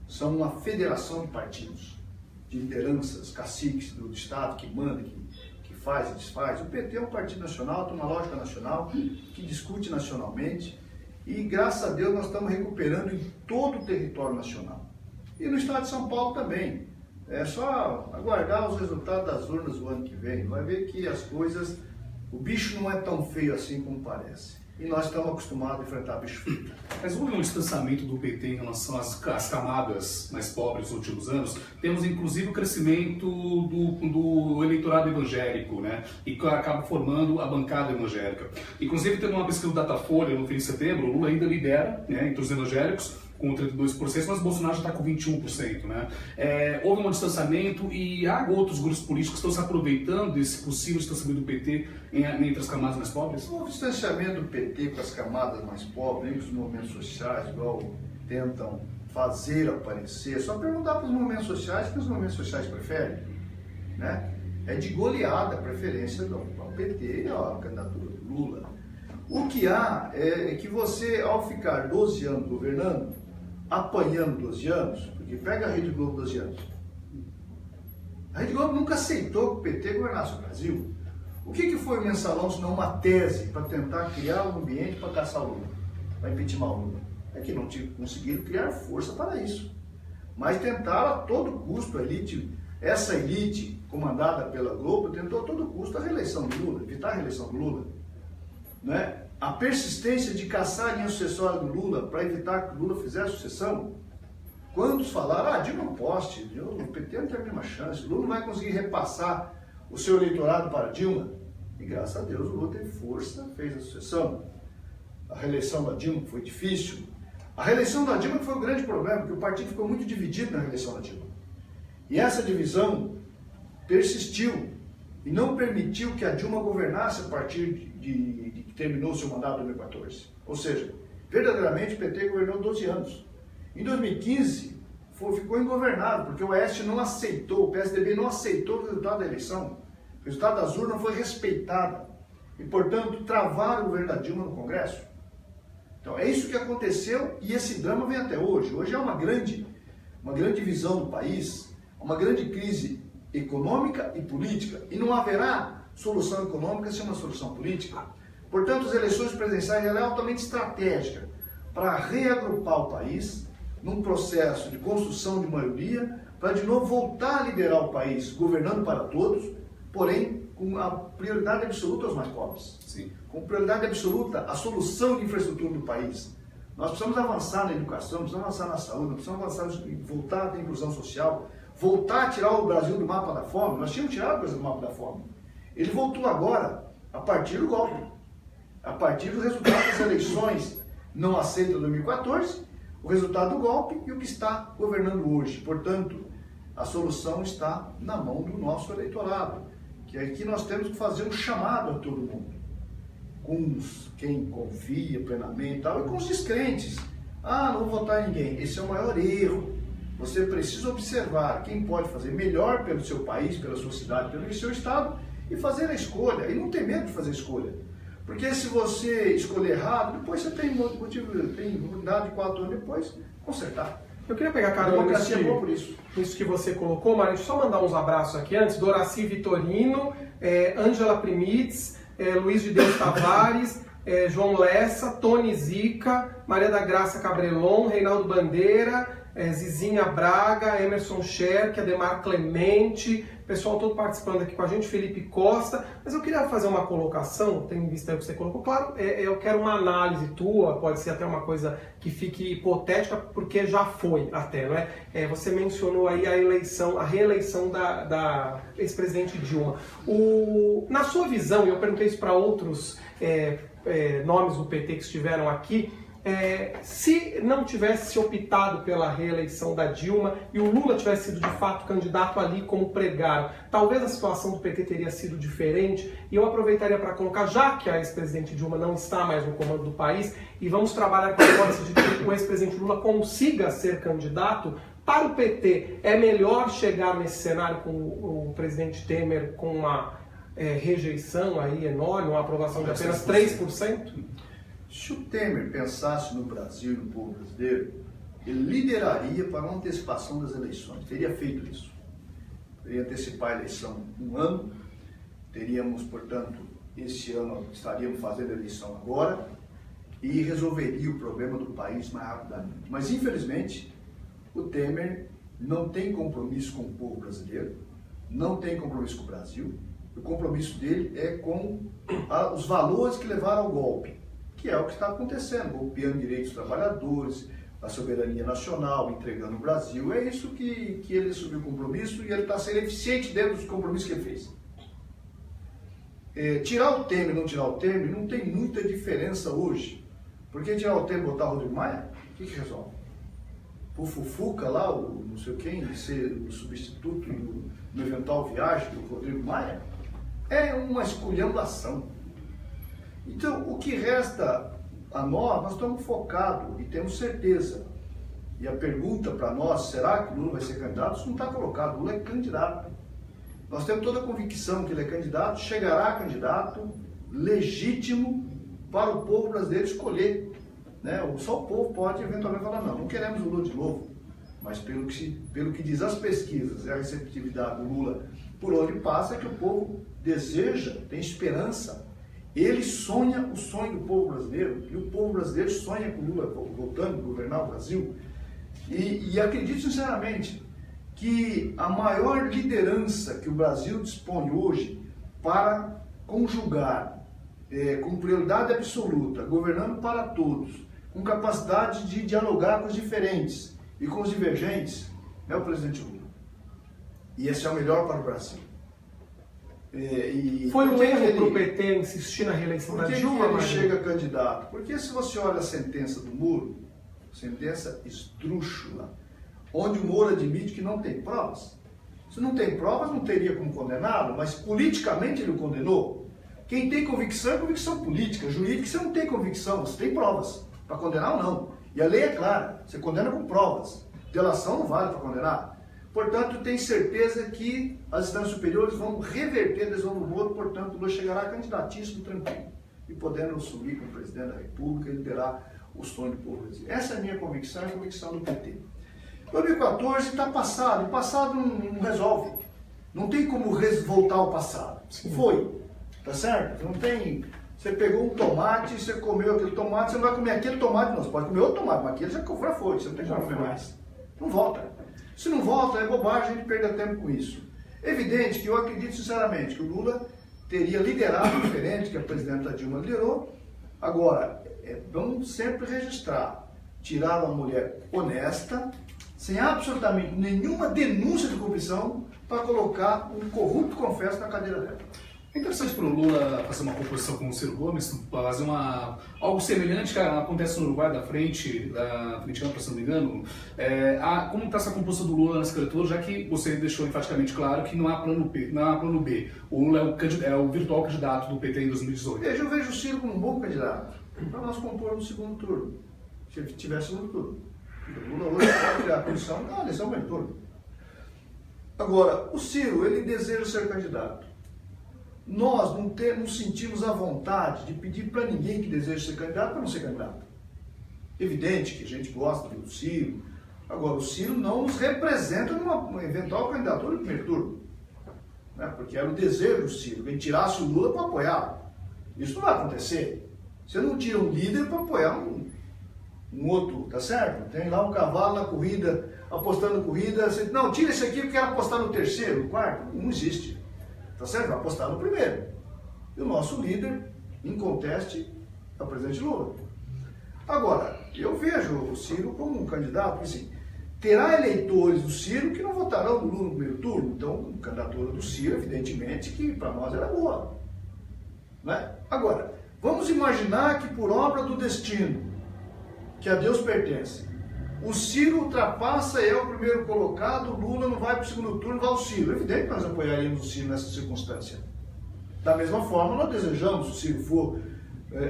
São uma federação de partidos, de lideranças, caciques do Estado que manda, que faz e desfaz. O PT é um partido nacional, tem uma lógica nacional, que discute nacionalmente. E graças a Deus nós estamos recuperando em todo o território nacional. E no estado de São Paulo também. É só aguardar os resultados das urnas do ano que vem. Vai ver que as coisas, o bicho não é tão feio assim como parece. E nós estamos acostumados a enfrentar bicho feio. Mas houve um distanciamento do PT em relação às camadas mais pobres nos últimos anos. Temos inclusive o crescimento do eleitorado evangélico, né? E que acaba formando a bancada evangélica. Inclusive, teve uma pesquisa do Datafolha no fim de setembro, o Lula ainda lidera, né, entre os evangélicos, com 32%, mas o Bolsonaro já está com 21%. Né? Houve um distanciamento e há outros grupos políticos que estão se aproveitando desse possível distanciamento do PT entre as camadas mais pobres? O distanciamento do PT com as camadas mais pobres, nem com os movimentos sociais, igual tentam fazer aparecer. É só perguntar para os movimentos sociais o que os movimentos sociais preferem. Né? É de goleada a preferência do PT e a candidatura do Lula. O que há é que você, ao ficar 12 anos governando, apanhando 12 anos, porque pega a Rede Globo 12 anos. A Rede Globo nunca aceitou que o PT governasse o Brasil. O que foi o Mensalão, senão uma tese para tentar criar um ambiente para caçar o Lula, para impeachment o Lula? É que não conseguiram criar força para isso. Mas tentaram a todo custo, essa elite comandada pela Globo, tentou a todo custo a reeleição do Lula, evitar a reeleição do Lula. Né? A persistência de caçar a linha sucessória do Lula para evitar que o Lula fizesse a sucessão. Quantos falaram, Dilma não poste, o PT não tem a mesma chance, o Lula não vai conseguir repassar o seu eleitorado para Dilma. E graças a Deus o Lula teve força, fez a sucessão. A reeleição da Dilma foi difícil. A reeleição da Dilma foi o grande problema, porque o partido ficou muito dividido na reeleição da Dilma. E essa divisão persistiu e não permitiu que a Dilma governasse a partir de que terminou o seu mandato em 2014. Ou seja, verdadeiramente o PT governou 12 anos. Em 2015, ficou ingovernável, porque o Aécio não aceitou, o PSDB não aceitou o resultado da eleição. O resultado das urnas não foi respeitado. E, portanto, travaram o governo da Dilma no Congresso. Então, é isso que aconteceu e esse drama vem até hoje. Hoje é uma grande divisão do país, uma grande crise econômica e política. E não haverá solução econômica sem uma solução política. Portanto, as eleições presidenciais é altamente estratégica para reagrupar o país num processo de construção de maioria, para de novo voltar a liderar o país, governando para todos, porém com a prioridade absoluta aos mais pobres. Sim. Com prioridade absoluta a solução de infraestrutura do país. Nós precisamos avançar na educação, precisamos avançar na saúde, precisamos avançar em voltar à inclusão social, voltar a tirar o Brasil do mapa da fome. Nós tínhamos tirado o Brasil do mapa da fome. Ele voltou agora, a partir do golpe, a partir do resultado das eleições não aceita 2014, o resultado do golpe e o que está governando hoje. Portanto, a solução está na mão do nosso eleitorado, que aqui nós temos que fazer um chamado a todo mundo, com quem confia plenamente e tal, e com os descrentes. Ah, não vou votar em ninguém. Esse é o maior erro. Você precisa observar quem pode fazer melhor pelo seu país, pela sua cidade, pelo seu estado, e fazer a escolha. E não ter medo de fazer escolha. Porque se você escolher errado, depois você tem oportunidade de 4 anos depois consertar. Eu queria pegar carona nisso que você colocou, Mário. Deixa eu só mandar uns abraços aqui antes. Doraci Vitorino, Ângela Primitz, Luiz de Deus Tavares, João Lessa, Tony Zica, Maria da Graça Cabrelon, Reinaldo Bandeira, Zizinha Braga, Emerson Scherk, Ademar Clemente, pessoal todo participando aqui com a gente, Felipe Costa. Mas eu queria fazer uma colocação, tendo em vista o que você colocou, claro, eu quero uma análise tua, pode ser até uma coisa que fique hipotética, porque já foi até, não é? Você mencionou aí a reeleição da ex-presidente Dilma. Na sua visão, e eu perguntei isso para outros nomes do PT que estiveram aqui, se não tivesse optado pela reeleição da Dilma e o Lula tivesse sido de fato candidato ali como pregaram, talvez a situação do PT teria sido diferente. E eu aproveitaria para colocar, já que a ex-presidente Dilma não está mais no comando do país, e vamos trabalhar com a hipótese de que o ex-presidente Lula consiga ser candidato, para o PT é melhor chegar nesse cenário com o presidente Temer com uma rejeição aí enorme, uma aprovação de apenas 3%? Se o Temer pensasse no Brasil e no povo brasileiro, ele lideraria para uma antecipação das eleições, teria feito isso. Teria antecipar a eleição um ano, teríamos, portanto, esse ano estaríamos fazendo a eleição agora e resolveria o problema do país mais rapidamente. Mas, infelizmente, o Temer não tem compromisso com o povo brasileiro, não tem compromisso com o Brasil, o compromisso dele é com os valores que levaram ao golpe, que é o que está acontecendo, golpeando direitos dos trabalhadores, a soberania nacional, entregando o Brasil. É isso que ele assumiu o compromisso e ele está sendo eficiente dentro dos compromissos que ele fez. Tirar o Temer, não tirar o Temer, não tem muita diferença hoje. Porque tirar o Temer e botar o Rodrigo Maia, o que resolve? O Fufuca lá, o não sei quem, ser o substituto no eventual viagem do Rodrigo Maia, é uma esculhambação. Então, o que resta a nós estamos focados e temos certeza. E a pergunta para nós, será que o Lula vai ser candidato? Isso não está colocado, o Lula é candidato. Nós temos toda a convicção que ele é candidato, chegará candidato legítimo para o povo brasileiro escolher. Né? Só o povo pode eventualmente falar, não queremos o Lula de novo. Mas pelo que diz as pesquisas e a receptividade do Lula por onde passa, é que o povo deseja, tem esperança. Ele sonha o sonho do povo brasileiro, e o povo brasileiro sonha com o Lula voltando a governar o Brasil. E acredito sinceramente que a maior liderança que o Brasil dispõe hoje para conjugar com prioridade absoluta, governando para todos, com capacidade de dialogar com os diferentes e com os divergentes, é o presidente Lula. E esse é o melhor para o Brasil. Foi um erro para o PT insistir na reeleição da Dilma? Por que ele chega candidato? Porque se você olha a sentença do Moro, sentença esdrúxula, onde o Moro admite que não tem provas. Se não tem provas, não teria como condená-lo, mas politicamente ele o condenou. Quem tem convicção é convicção política, jurídica, você não tem convicção, você tem provas para condenar ou não. E a lei é clara, você condena com provas. Delação não vale para condenar. Portanto, tem certeza que as instâncias superiores vão reverter a decisão do Moro, portanto, o Lula chegará candidatíssimo, tranquilo, e podendo assumir como presidente da República e liderar o sonho do povo brasileiro. Essa é a minha convicção e a convicção do PT. 2014 está passado, o passado não resolve. Não tem como voltar ao passado. Sim. Foi, tá certo? Não tem... Você pegou um tomate, você comeu aquele tomate, você não vai comer aquele tomate, não. Você pode comer outro tomate, mas aquele já foi, você não tem como comer mais. Não volta. Se não volta, é bobagem, a gente perde tempo com isso. Evidente que eu acredito sinceramente que o Lula teria liderado diferente que a presidenta Dilma liderou. Agora, vamos sempre registrar, tirar uma mulher honesta, sem absolutamente nenhuma denúncia de corrupção, para colocar um corrupto confesso na cadeira dela. É interessante para o Lula fazer uma composição com o Ciro Gomes, fazer algo semelhante que acontece no Uruguai, da frente ampla, se não me engano. Como está essa composição do Lula na Secretaria, já que você deixou enfaticamente claro que não há plano B. O Lula é o virtual candidato do PT em 2018. Eu vejo o Ciro como um bom candidato para nós compormos no segundo turno, se tiver segundo turno. O Lula hoje pode criar a condição da eleição primeiro turno. Agora, o Ciro, ele deseja ser candidato. Nós não sentimos a vontade de pedir para ninguém que deseja ser candidato para não ser candidato. Evidente que a gente gosta do Ciro. Agora, o Ciro não nos representa numa eventual candidatura no primeiro turno. Né? Porque era o desejo do Ciro, quem tirasse o Lula para apoiar. Isso não vai acontecer. Você não tira um líder para apoiar um outro, tá certo? Tem lá um cavalo na corrida, apostando corrida, você, não, tira esse aqui, eu quero apostar no terceiro, no quarto. Não existe. Tá certo? Vai apostar no primeiro. E o nosso líder, inconteste, é o presidente Lula. Agora, eu vejo o Ciro como um candidato, porque assim, terá eleitores do Ciro que não votarão no Lula no primeiro turno. Então, a candidatura do Ciro, evidentemente, que para nós era boa. Né? Agora, vamos imaginar que por obra do destino, que a Deus pertence, o Ciro ultrapassa, é o primeiro colocado, o Lula não vai para o segundo turno, vai ao Ciro. É evidente que nós apoiaríamos o Ciro nessa circunstância. Da mesma forma, nós desejamos, se o Ciro for,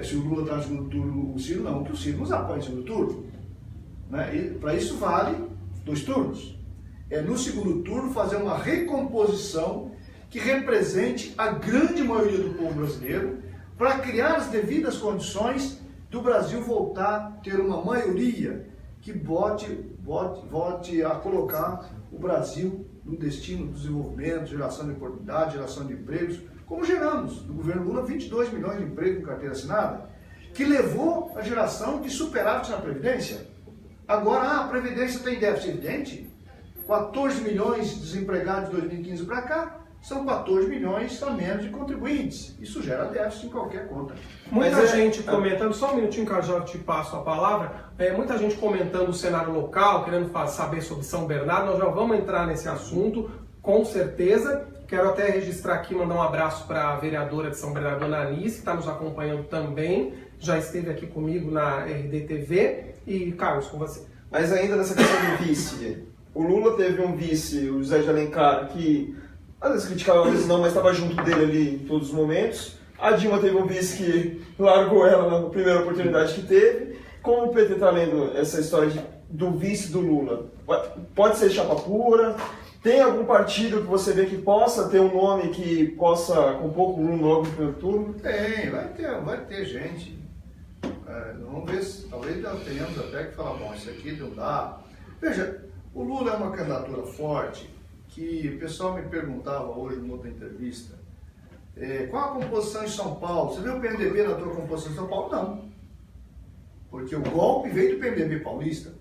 se o Lula está no segundo turno, o Ciro não, que o Ciro nos apoie no segundo turno. Né? E para isso vale 2 turnos. É no segundo turno fazer uma recomposição que represente a grande maioria do povo brasileiro para criar as devidas condições do Brasil voltar a ter uma maioria que vote a colocar o Brasil no destino do desenvolvimento, geração de oportunidades, geração de empregos, como geramos no governo Lula 22 milhões de empregos com carteira assinada, que levou a geração de superávit na Previdência. Agora, a Previdência tem déficit evidente, 14 milhões de desempregados de 2015 para cá, são 14 milhões a menos de contribuintes. Isso gera déficit em qualquer conta. Muita gente comentando, só um minutinho que eu já te passo a palavra, muita gente comentando o cenário local, querendo saber sobre São Bernardo, nós já vamos entrar nesse assunto, com certeza. Quero até registrar aqui, mandar um abraço para a vereadora de São Bernardo, Dona Anice, que está nos acompanhando também, já esteve aqui comigo na RDTV. E, Carlos, com você. Mas ainda nessa questão do vice, o Lula teve um vice, o José de Alencar, que às vezes criticava, às vezes não, mas estava junto dele ali em todos os momentos. A Dilma teve um vice que largou ela na primeira oportunidade que teve. Como o PT está lendo essa história do vice do Lula? Pode ser chapa pura? Tem algum partido que você vê que possa ter um nome que possa compor com o Lula logo no primeiro turno? Tem, vai ter gente. Vamos ver se talvez nós tenhamos até que falar, bom, isso aqui não dá. Veja, o Lula é uma candidatura forte, que o pessoal me perguntava hoje numa outra entrevista, qual a composição em São Paulo? Você vê o PMDB na tua composição em São Paulo? Não. Porque o golpe veio do PMDB paulista.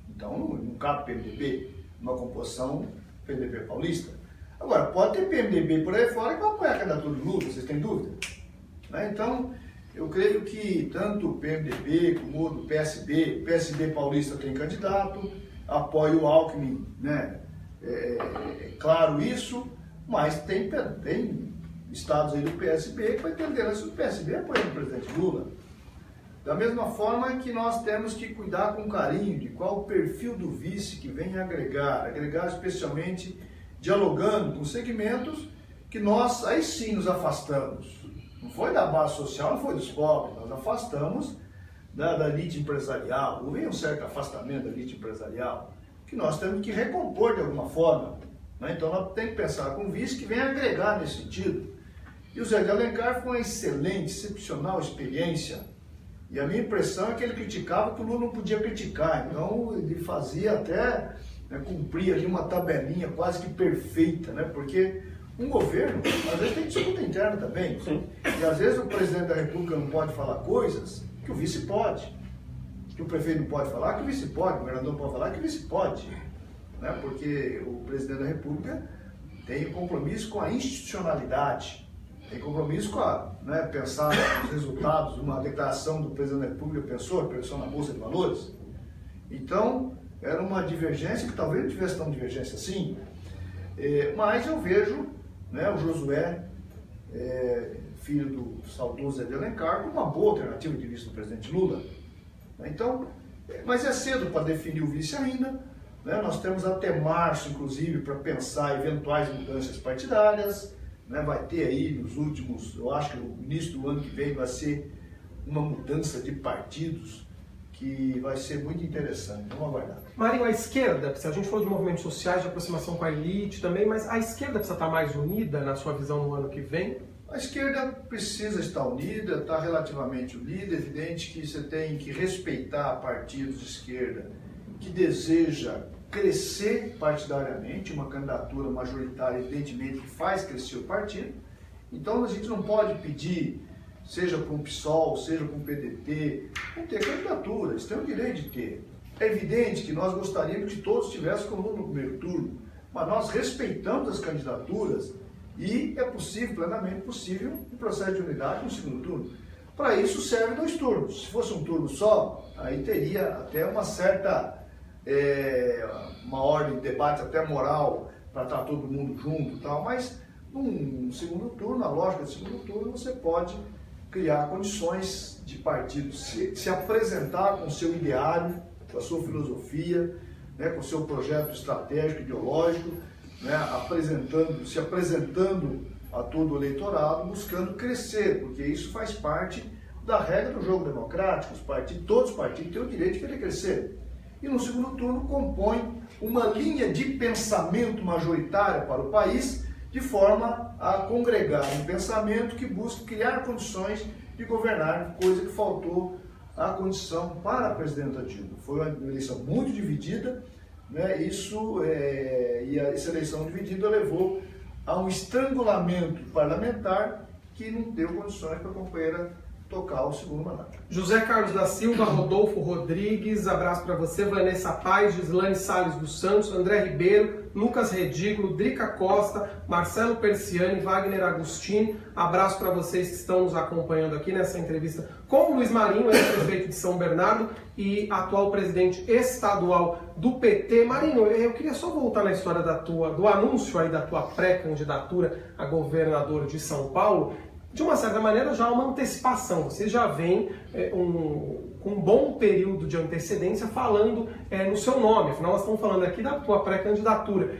Então não cabe PMDB numa composição PMDB paulista. Agora, pode ter PMDB por aí fora que vai apoiar a candidatura do Lula, vocês têm dúvida? Né? Então, eu creio que tanto o PMDB como o PSB, o PSB paulista tem candidato, apoia o Alckmin, né? É claro isso, mas tem estados aí do PSB que vai ter liderança do PSB apoiando o presidente Lula. Da mesma forma que nós temos que cuidar com carinho de qual o perfil do vice que vem agregar especialmente dialogando com segmentos que nós aí sim nos afastamos. Não foi da base social, não foi dos pobres, nós afastamos da elite empresarial, houve um certo afastamento da elite empresarial, que nós temos que recompor de alguma forma. Né? Então nós temos que pensar com um vice que venha agregar nesse sentido. E o Zé de Alencar foi uma excelente, excepcional experiência. E a minha impressão é que ele criticava que o Lula não podia criticar. Então ele fazia até, cumprir ali uma tabelinha quase que perfeita, né? Porque um governo, às vezes tem disputa interna também. Sim. E às vezes o presidente da República não pode falar coisas que o vice pode. Que o prefeito não pode falar, que o vice pode. O governador não pode falar, que o vice pode. Né? Porque o presidente da República tem compromisso com a institucionalidade. Tem compromisso com pensar nos resultados de uma declaração do presidente da República, pensou na Bolsa de Valores. Então, era uma divergência que talvez não tivesse tão divergência assim, mas eu vejo o Josué filho do saudoso Zé de Alencar, como uma boa alternativa de vice do presidente Lula. Então, mas é cedo para definir o vice ainda, né? Nós temos até março, inclusive, para pensar eventuais mudanças partidárias, né? Vai ter aí nos últimos, eu acho que no início do ano que vem vai ser uma mudança de partidos que vai ser muito interessante. Vamos aguardar. Marinho, a esquerda, a gente falou de movimentos sociais, de aproximação com a elite também, mas a esquerda precisa estar mais unida, na sua visão, no ano que vem? A esquerda precisa estar unida, está relativamente unida. É evidente que você tem que respeitar partidos de esquerda que deseja crescer partidariamente, uma candidatura majoritária, evidentemente, que faz crescer o partido. Então, a gente não pode pedir, seja com o PSOL, seja com o PDT, não ter candidatura, eles têm o direito de ter. É evidente que nós gostaríamos que todos estivessem com o Lula no primeiro turno, mas nós respeitamos as candidaturas e é possível, plenamente possível, um processo de unidade no segundo turno. Para isso servem 2 turnos. Se fosse um turno só, aí teria até uma certa, uma ordem de debate até moral para estar todo mundo junto e tal, mas num segundo turno, na lógica do segundo turno, você pode criar condições de partido se apresentar com o seu ideário, com a sua filosofia, né, com o seu projeto estratégico, ideológico, né, se apresentando a todo o eleitorado, buscando crescer, porque isso faz parte da regra do jogo democrático. Todos os partidos têm o direito de querer crescer. E no segundo turno compõe uma linha de pensamento majoritária para o país, de forma a congregar um pensamento que busca criar condições de governar, coisa que faltou a condição para a presidenta Dilma. Foi uma eleição muito dividida, né? E essa eleição dividida levou a um estrangulamento parlamentar que não deu condições para a companheira tocar o segundo mandato. José Carlos da Silva, Rodolfo Rodrigues, abraço para você, Vanessa Paz, Gislane Salles dos Santos, André Ribeiro, Lucas Redículo, Drica Costa, Marcelo Persiani, Wagner Agostini, abraço para vocês que estão nos acompanhando aqui nessa entrevista com o Luiz Marinho, ex-prefeito de São Bernardo e atual presidente estadual do PT. Marinho, eu queria só voltar na história do anúncio aí da tua pré-candidatura a governador de São Paulo. De uma certa maneira, já há uma antecipação. Você já vem com um bom período de antecedência falando no seu nome. Afinal, nós estamos falando aqui da tua pré-candidatura.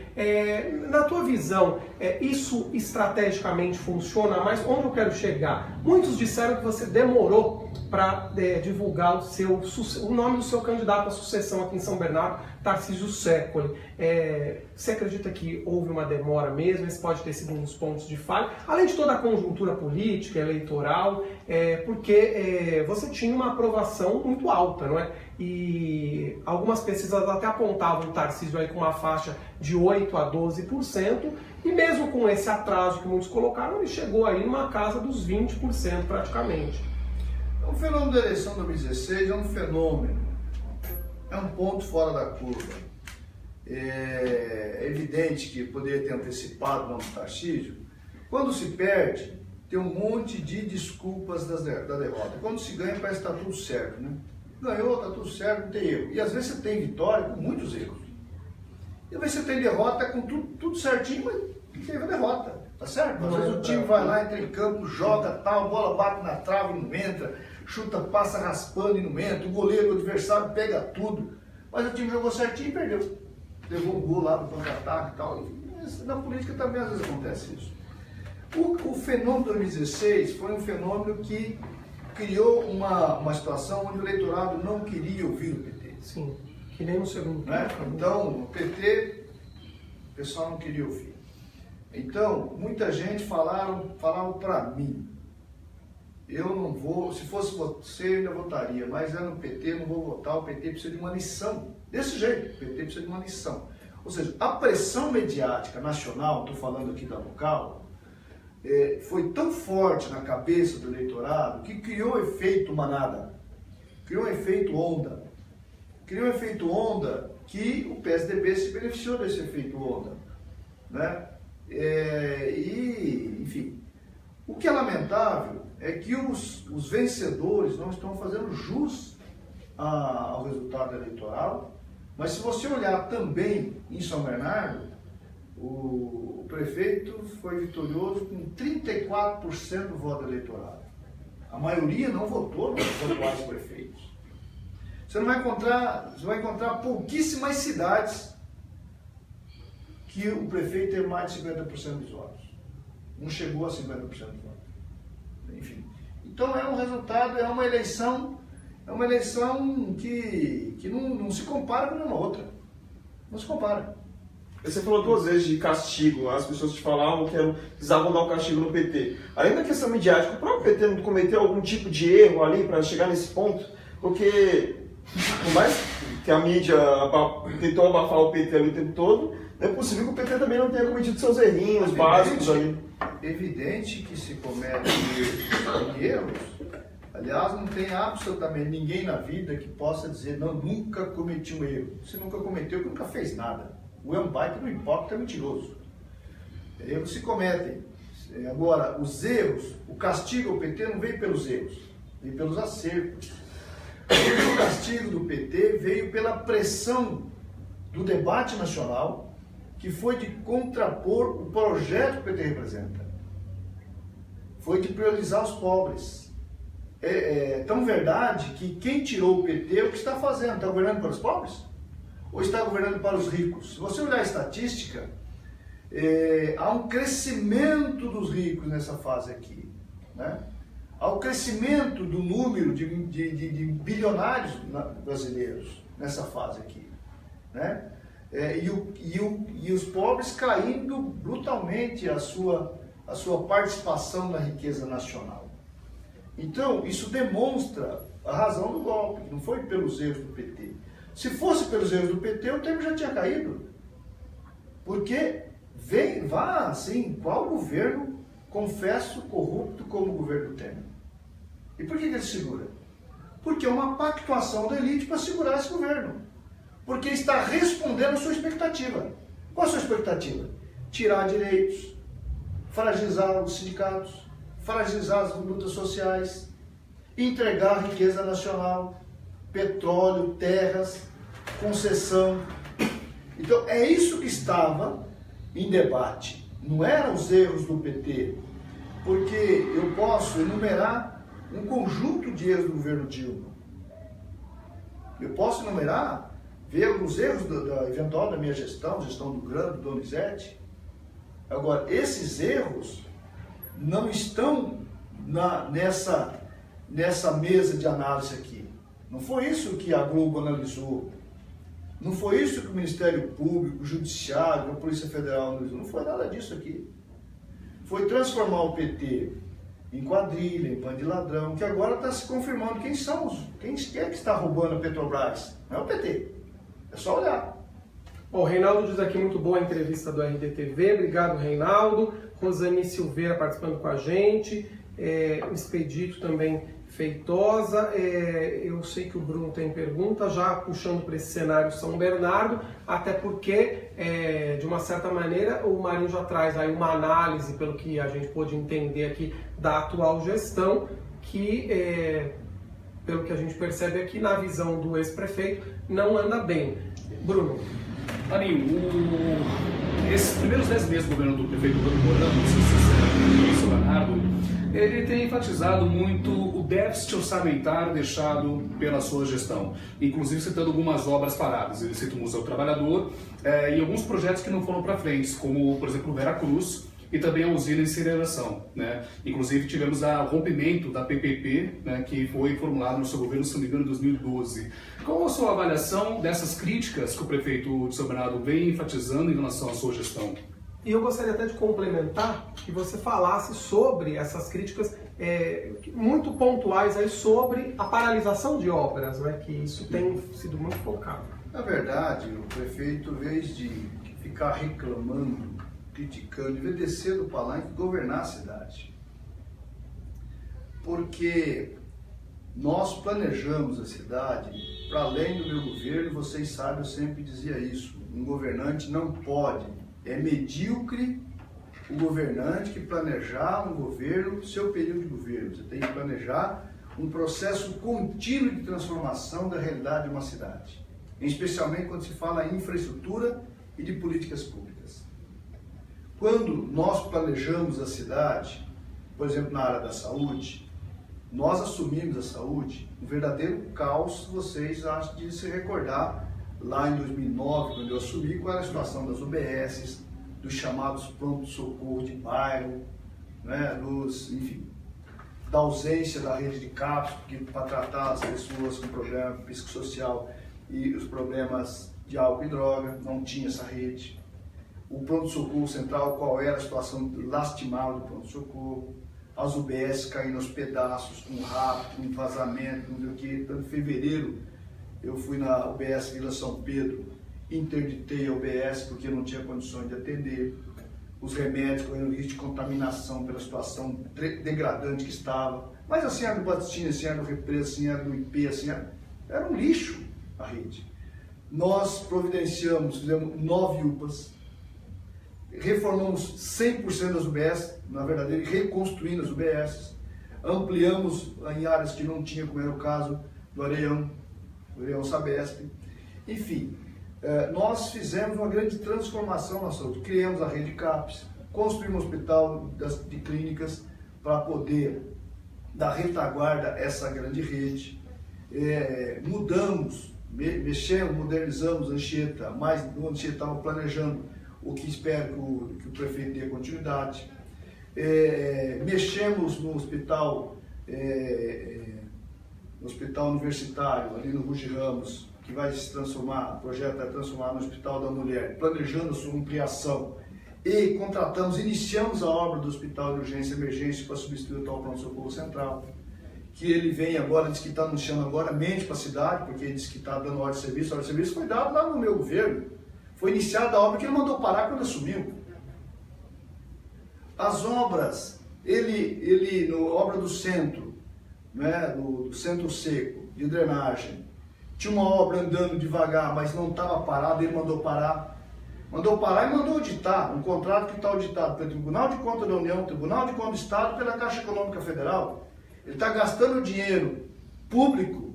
Na tua visão, isso estrategicamente funciona? Mas onde eu quero chegar? Muitos disseram que você demorou para divulgar o nome do seu candidato à sucessão aqui em São Bernardo, Tarcísio Secoli. Você acredita que houve uma demora mesmo? Esse pode ter sido um dos pontos de falha, além de toda a conjuntura política, eleitoral, porque você tinha uma aprovação muito alta, não é? E algumas pesquisas até apontavam o Tarcísio aí com uma faixa de 8% a 12%, e mesmo com esse atraso que muitos colocaram, ele chegou aí numa casa dos 20% praticamente. O fenômeno da eleição de 2016 é um fenômeno, é um ponto fora da curva. É evidente que poderia ter antecipado o nome do Tarcísio. Quando se perde, tem um monte de desculpas da derrota. Quando se ganha, parece que está tudo certo, né? Ganhou, está tudo certo, não tem erro. E às vezes você tem vitória com muitos erros. E às vezes você tem derrota com tudo certinho, mas teve a derrota, tá certo? Às vezes o time vai lá, entra em campo, joga tal, a bola bate na trave e não entra, chuta, passa raspando e não entra, o goleiro, o adversário pega tudo. Mas o time jogou certinho e perdeu. Levou um gol lá do contra-ataque e tal. Na política também às vezes acontece isso. O fenômeno de 2016 foi um fenômeno que criou uma situação onde o eleitorado não queria ouvir o PT. Sim, que nem no segundo turno. Né? Então, o PT, o pessoal não queria ouvir. Então, muita gente falaram para mim, eu não vou, se fosse você, eu ainda votaria, mas é no PT, não vou votar, o PT precisa de uma lição. Desse jeito, o PT precisa de uma lição. Ou seja, a pressão mediática nacional, estou falando aqui da local, foi tão forte na cabeça do eleitorado que criou o efeito manada, criou um efeito onda. Criou um efeito onda que o PSDB se beneficiou desse efeito onda, né? Enfim, o que é lamentável é que os vencedores não estão fazendo jus ao resultado eleitoral, mas se você olhar também em São Bernardo, o prefeito foi vitorioso com 34% do voto eleitoral. A maioria não votou nos atuais prefeitos. Você vai encontrar pouquíssimas cidades que o prefeito teve mais de 50% dos votos. Não chegou a 50% dos votos. Enfim. Então é um resultado, é uma eleição que não se compara com nenhuma outra. Não se compara. Você falou 2 vezes de castigo, as pessoas te falavam que precisavam dar um castigo no PT. Além da questão midiática, o próprio PT não cometeu algum tipo de erro ali para chegar nesse ponto? Porque, por mais que a mídia tentou abafar o PT ali o tempo todo, é possível que o PT também não tenha cometido seus errinhos básicos ali. Evidente que se comete erros. Aliás, não tem absolutamente ninguém na vida que possa dizer, não, nunca cometi um erro. Se nunca cometeu, nunca fez nada. O William não importa, é mentiroso. Erros se cometem. Agora, os erros, o castigo ao PT não veio pelos erros, veio pelos acertos. O castigo do PT veio pela pressão do debate nacional, que foi de contrapor o projeto que o PT representa. Foi de priorizar os pobres. É tão verdade que quem tirou o PT, o que está fazendo? Está governando para os pobres? Ou está governando para os ricos? Se você olhar a estatística, há um crescimento dos ricos nessa fase aqui. Né? Há um crescimento do número de bilionários brasileiros nessa fase aqui. Né? E os pobres caindo brutalmente a sua participação na riqueza nacional. Então, isso demonstra a razão do golpe, que não foi pelos erros do PT. Se fosse pelos erros do PT, o Temer já tinha caído. Porque qual governo, confesso, corrupto como o governo do Temer? E por que ele segura? Porque é uma pactuação da elite para segurar esse governo. Porque está respondendo à sua expectativa. Qual a sua expectativa? Tirar direitos, fragilizar os sindicatos, fragilizar as lutas sociais, entregar a riqueza nacional, petróleo, terras, concessão. Então, é isso que estava em debate. Não eram os erros do PT, porque eu posso enumerar um conjunto de erros do governo Dilma. Eu posso enumerar, ver os erros eventual da minha gestão do Grande, do Donizete. Agora, esses erros não estão nessa mesa de análise aqui. Não foi isso que a Globo analisou. Não foi isso que o Ministério Público, o Judiciário, a Polícia Federal analisou. Não foi nada disso aqui. Foi transformar o PT em quadrilha, em bando de ladrão, que agora está se confirmando quem é que está roubando a Petrobras. Não é o PT. É só olhar. Bom, o Reinaldo diz aqui, muito boa a entrevista do RDTV. Obrigado, Reinaldo. Rosane Silveira participando com a gente. O Expedito também feitosa. Eu sei que o Bruno tem pergunta, já puxando para esse cenário São Bernardo, até porque, de uma certa maneira, o Marinho já traz aí uma análise, pelo que a gente pôde entender aqui, da atual gestão, que, pelo que a gente percebe aqui, na visão do ex-prefeito, não anda bem. Bruno. Marinho, esses primeiros 10 meses do governo do prefeito Bruno Mourão, não sei se é São Bernardo, ele tem enfatizado muito o déficit orçamentário deixado pela sua gestão, inclusive citando algumas obras paradas. Ele cita o Museu do Trabalhador e alguns projetos que não foram para frente, como, por exemplo, o Veracruz e também a usina de incineração. Né? Inclusive, tivemos o rompimento da PPP, né, que foi formulado no seu governo, se não me engano, em 2012. Qual a sua avaliação dessas críticas que o prefeito de São Bernardo vem enfatizando em relação à sua gestão? E eu gostaria até de complementar que você falasse sobre essas críticas muito pontuais aí sobre a paralisação de obras, né, que isso tem sido muito focado. Na verdade, o prefeito, em vez de ficar reclamando, criticando, devia descer do palanque e governar a cidade. Porque nós planejamos a cidade para além do meu governo, vocês sabem, eu sempre dizia isso, um governante não pode, é medíocre o governante que planejar um governo, seu período de governo. Você tem que planejar um processo contínuo de transformação da realidade de uma cidade, especialmente quando se fala em infraestrutura e de políticas públicas. quando nós planejamos a cidade, por exemplo, na área da saúde, nós assumimos a saúde, um verdadeiro caos, vocês acham de se recordar, lá em 2009, quando eu assumi, qual era a situação das UBSs, dos chamados pronto-socorro de bairro, né, enfim, da ausência da rede de CAPS, para tratar as pessoas com problema psicossocial e os problemas de álcool e droga, não tinha essa rede. O pronto-socorro central, qual era a situação lastimável do pronto-socorro, as UBS caindo aos pedaços, com rato, com vazamento, não sei o que. Então, em fevereiro, eu fui na UBS Vila São Pedro, interditei a UBS porque não tinha condições de atender. Os remédios correndo risco de contaminação pela situação degradante que estava. Mas assim era do Batistinha, assim era do Represa, assim era do IP, assim era um lixo a rede. Nós providenciamos, fizemos 9 UPAs, reformamos 100% das UBS, na verdade, reconstruindo as UBS, ampliamos em áreas que não tinha, como era o caso do Areião Sabesp. Enfim, nós fizemos uma grande transformação na saúde. Criamos a rede CAPS, construímos um hospital de clínicas para poder dar retaguarda a essa grande rede. Mudamos, mexemos, modernizamos a Anchieta, mas no Anchieta estava planejando o que espero que o prefeito dê continuidade. Mexemos no hospital universitário, ali no Ruge Ramos, que vai se transformar, o projeto vai transformar no Hospital da Mulher, planejando sua ampliação, e iniciamos a obra do Hospital de Urgência e Emergência para substituir o atual pronto-socorro central, que ele vem agora, diz que está anunciando agora, mente para a cidade, porque ele diz que está dando ordem de serviço. A ordem de serviço foi dada lá no meu governo, foi iniciada a obra que ele mandou parar quando assumiu. As obras, na obra do centro, né, do centro seco, de drenagem, tinha uma obra andando devagar, mas não estava parada, ele mandou parar. Mandou parar e mandou auditar, um contrato que está auditado pelo Tribunal de Contas da União, Tribunal de Contas do Estado e pela Caixa Econômica Federal. Ele está gastando dinheiro público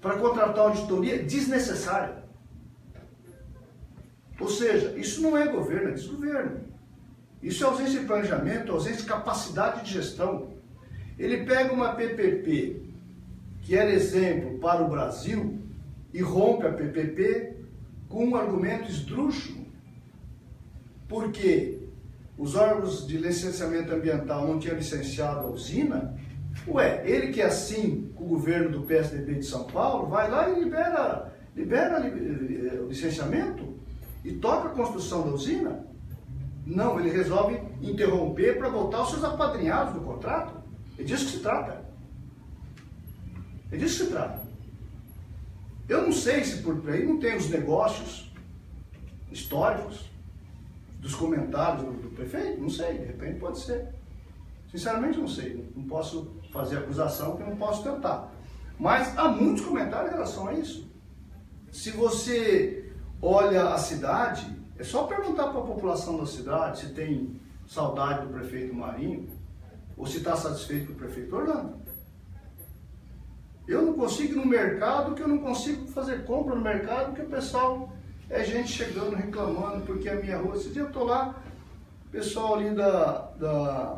para contratar auditoria desnecessária. Ou seja, isso não é governo, é desgoverno. Isso é ausência de planejamento, ausência de capacidade de gestão. Ele pega uma PPP, que era exemplo para o Brasil, e rompe a PPP com um argumento esdrúxulo. Porque os órgãos de licenciamento ambiental não tinham licenciado a usina. Ele que é assim com o governo do PSDB de São Paulo, vai lá e libera o licenciamento e toca a construção da usina. Não, ele resolve interromper para botar os seus apadrinhados no contrato. É disso que se trata. É disso que se trata. Eu não sei se por aí não tem os negócios históricos dos comentários do prefeito, não sei, de repente pode ser. Sinceramente não sei, não posso fazer acusação que eu não posso tentar. Mas há muitos comentários em relação a isso. Se você olha a cidade, é só perguntar para a população da cidade se tem saudade do prefeito Marinho ou se está satisfeito com o prefeito Orlando. Eu não consigo ir no mercado, que eu não consigo fazer compra no mercado, porque o pessoal é gente chegando, reclamando, porque a minha rua, esse dia eu estou lá, pessoal ali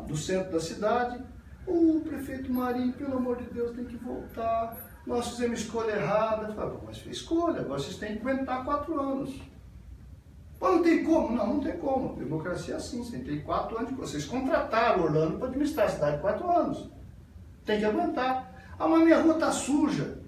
do centro da cidade, o prefeito Marinho, pelo amor de Deus, tem que voltar, nós fizemos escolha errada. Eu falo, mas fez escolha, agora vocês têm que aguentar 4 anos. Pô, não tem como? Não tem como. Democracia é assim, você tem 4 anos. Vocês contrataram o Orlando para administrar a cidade 4 anos. Tem que aguentar. Ah, mas minha rua está suja.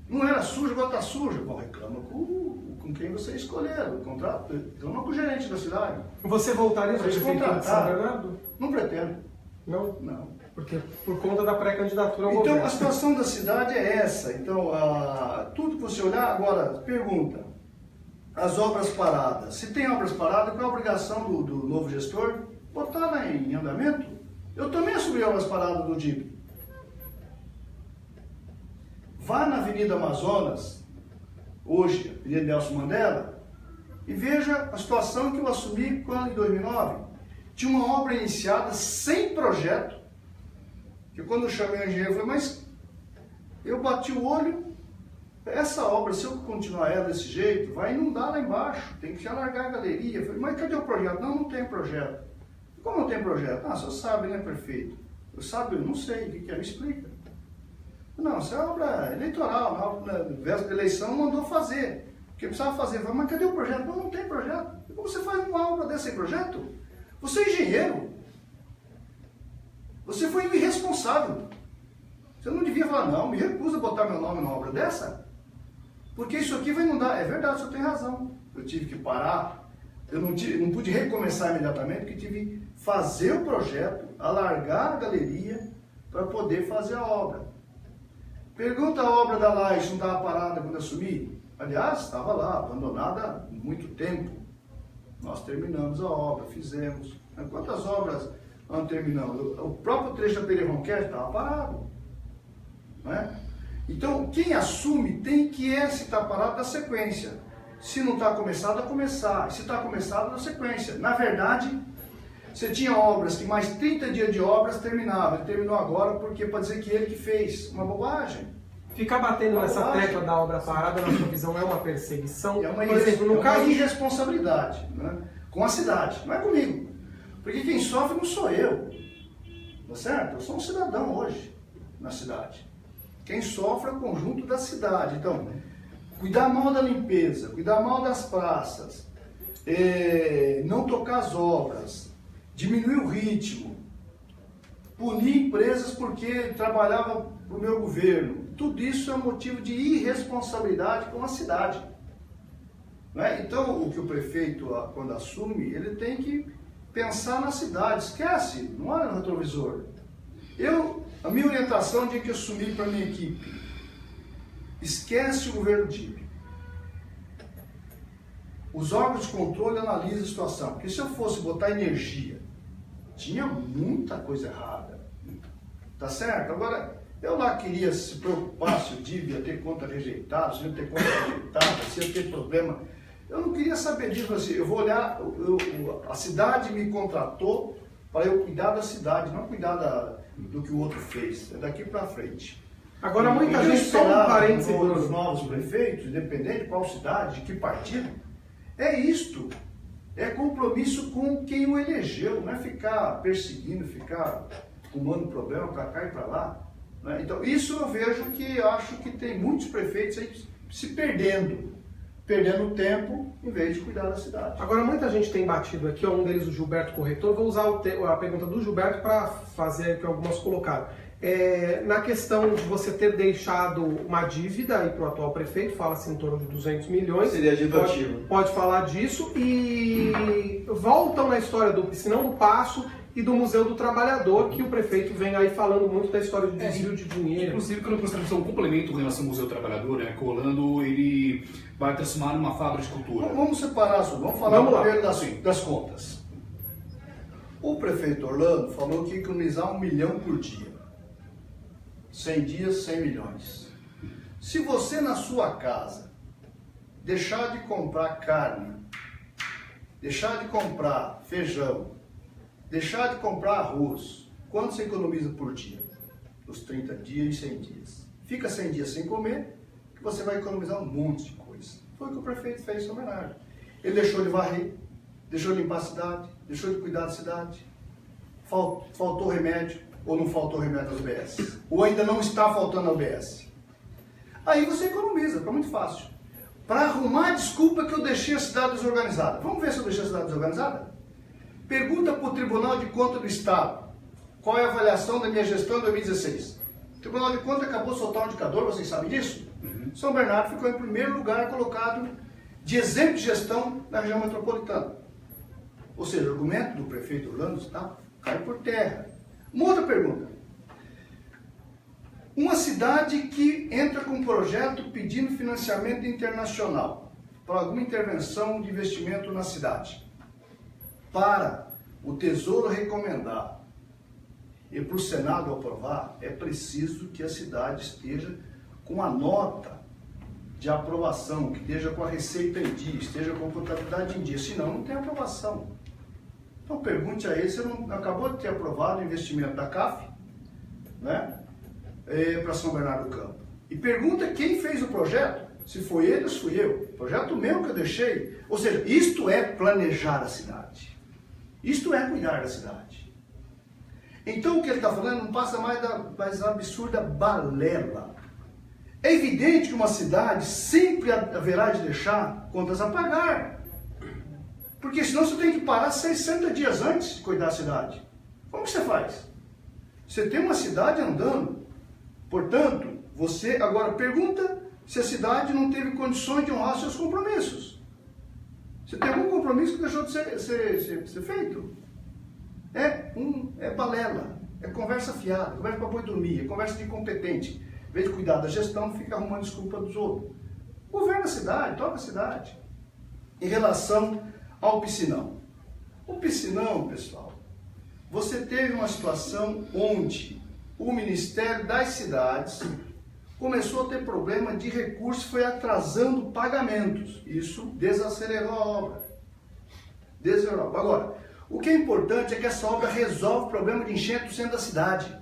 Não era suja, agora está suja. Bom, reclama com quem você escolher, o contrato. Reclama com o gerente da cidade. Você voltaria para prefeitura de São Bernardo? Não pretendo. Não? Não. Porque por conta da pré-candidatura ao então, governo. A situação da cidade é essa. Então, tudo que você olhar, agora, pergunta, as obras paradas. Se tem obras paradas, qual é a obrigação do novo gestor? Botar lá em andamento. Eu também assumi obras paradas do DIP. Vá na Avenida Amazonas, hoje, Avenida Nelson Mandela, e veja a situação que eu assumi quando, em 2009. Tinha uma obra iniciada sem projeto, que quando eu chamei o engenheiro, eu falei, mas eu bati o olho, essa obra, se eu continuar ela desse jeito, vai inundar lá embaixo, tem que alargar a galeria. Eu falei, mas cadê o projeto? Não tem projeto. Como não tem projeto? Ah, você sabe, né, prefeito? Eu sabe, eu não sei, o que é? Me explica. Não, essa é obra eleitoral, na véspera da eleição mandou fazer, porque precisava fazer. Eu falei, mas cadê o projeto? Não tem projeto. E como você faz uma obra dessa sem projeto? Você é engenheiro. Você foi um irresponsável. Você não devia falar, não, me recuso a botar meu nome numa obra dessa, porque isso aqui vai inundar. É verdade, o senhor tem razão. Eu tive que parar, eu não pude recomeçar imediatamente, porque tive que fazer o projeto, alargar a galeria para poder fazer a obra. Pergunta a obra da Laje, não estava parada quando eu assumi? Aliás, estava lá, abandonada há muito tempo. Nós terminamos a obra, fizemos. Quantas obras nós terminamos? O próprio trecho da Pereira Ronquete estava parado. Não é? Então, quem assume tem que se está parado, da sequência. Se não está começado, a começar. Se está começado, da sequência. Na verdade, você tinha obras que mais 30 dias de obras terminava. Ele terminou agora porque para dizer que ele que fez. Uma bobagem. Ficar batendo nessa tecla da obra parada, na sua visão, é uma perseguição? É uma irresponsabilidade, né? Com a cidade, não é comigo. Porque quem sofre não sou eu. Tá certo? Eu sou um cidadão hoje na cidade. Quem sofre é o conjunto da cidade. Então, cuidar mal da limpeza, cuidar mal das praças, não tocar as obras, diminuir o ritmo, punir empresas porque trabalhavam para o meu governo. Tudo isso é motivo de irresponsabilidade com a cidade. Não é? Então, o que o prefeito, quando assume, ele tem que pensar na cidade. Esquece, não olha no retrovisor. A minha orientação de que eu assumi para a minha equipe, esquece o governo DIP. Os órgãos de controle analisam a situação. Porque se eu fosse botar energia, tinha muita coisa errada. Tá certo? Agora, eu lá queria se preocupar se o DIP ia ter conta rejeitada, se ia ter conta rejeitada, se ia ter problema. Eu não queria saber disso. Assim, eu vou olhar, a cidade me contratou para eu cuidar da cidade, não cuidar do que o outro fez. É daqui para frente. Agora, muita gente, só um parênteses, os novos prefeitos, independente de qual cidade, de que partido, é isto. É compromisso com quem o elegeu, não é ficar perseguindo, ficar arrumando problema para cá e para lá. Né? Então, isso eu vejo que acho que tem muitos prefeitos aí se perdendo tempo em vez de cuidar da cidade. Agora, muita gente tem batido aqui, um deles, o Gilberto Corretor. Vou usar a pergunta do Gilberto para fazer aqui algumas colocadas. Na questão de você ter deixado uma dívida aí para o atual prefeito, fala-se em torno de 200 milhões. Seria dívida ativa. Pode falar disso. E voltam na história do Piscinão do Passo e do Museu do Trabalhador, que o prefeito vem aí falando muito da história de desvio de dinheiro. Inclusive, quando eu gostaria de fazer um complemento com relação ao Museu do Trabalhador, né, que o Orlando ele vai transformar numa fábrica de cultura. Vamos separar, vamos falar primeiro das contas. O prefeito Orlando falou que ia economizar 1 milhão por dia. 100 dias, 100 milhões. Se você na sua casa deixar de comprar carne, deixar de comprar feijão, deixar de comprar arroz, quanto você economiza por dia? Os 30 dias e 100 dias. Fica 100 dias sem comer, que você vai economizar um monte de coisa. Foi o que o prefeito fez em homenagem. Ele deixou de varrer, deixou de limpar a cidade, deixou de cuidar da cidade. Faltou remédio, ou não faltou remédio às UBS. Ou ainda não está faltando a UBS. Aí você economiza, fica muito fácil. Para arrumar a desculpa que eu deixei a cidade desorganizada. Vamos ver se eu deixei a cidade desorganizada? Pergunta para o Tribunal de Contas do Estado qual é a avaliação da minha gestão em 2016. O Tribunal de Contas acabou de soltar um indicador, vocês sabem disso? São Bernardo ficou em primeiro lugar colocado de exemplo de gestão na região metropolitana. Ou seja, o argumento do prefeito Orlando cai por terra. Uma outra pergunta. Uma cidade que entra com um projeto pedindo financiamento internacional para alguma intervenção de investimento na cidade, para o Tesouro recomendar e para o Senado aprovar, é preciso que a cidade esteja com a nota de aprovação, que esteja com a receita em dia, esteja com a contabilidade em dia, senão não tem aprovação. Então pergunte a ele se não acabou de ter aprovado o investimento da CAF, né, para São Bernardo do Campo. E pergunta quem fez o projeto, se foi ele ou se fui eu. Projeto meu que eu deixei. Ou seja, isto é planejar a cidade. Isto é cuidar da cidade. Então o que ele está falando não passa mais da mais absurda balela. É evidente que uma cidade sempre haverá de deixar contas a pagar. Porque senão você tem que parar 60 dias antes de cuidar da cidade. Como que você faz? Você tem uma cidade andando. Portanto, você agora pergunta se a cidade não teve condições de honrar seus compromissos. Você tem algum compromisso que deixou de ser feito? É balela, é conversa fiada, conversa para boi dormir, é conversa de incompetente. Em vez de cuidar da gestão, fica arrumando desculpa dos outros. Governa a cidade, toca a cidade. Em relação ao piscinão. O piscinão, pessoal, você teve uma situação onde o Ministério das Cidades começou a ter problema de recursos, foi atrasando pagamentos. Isso desacelerou a obra. Desacelerou. Agora, o que é importante é que essa obra resolve o problema de enchente do centro da cidade.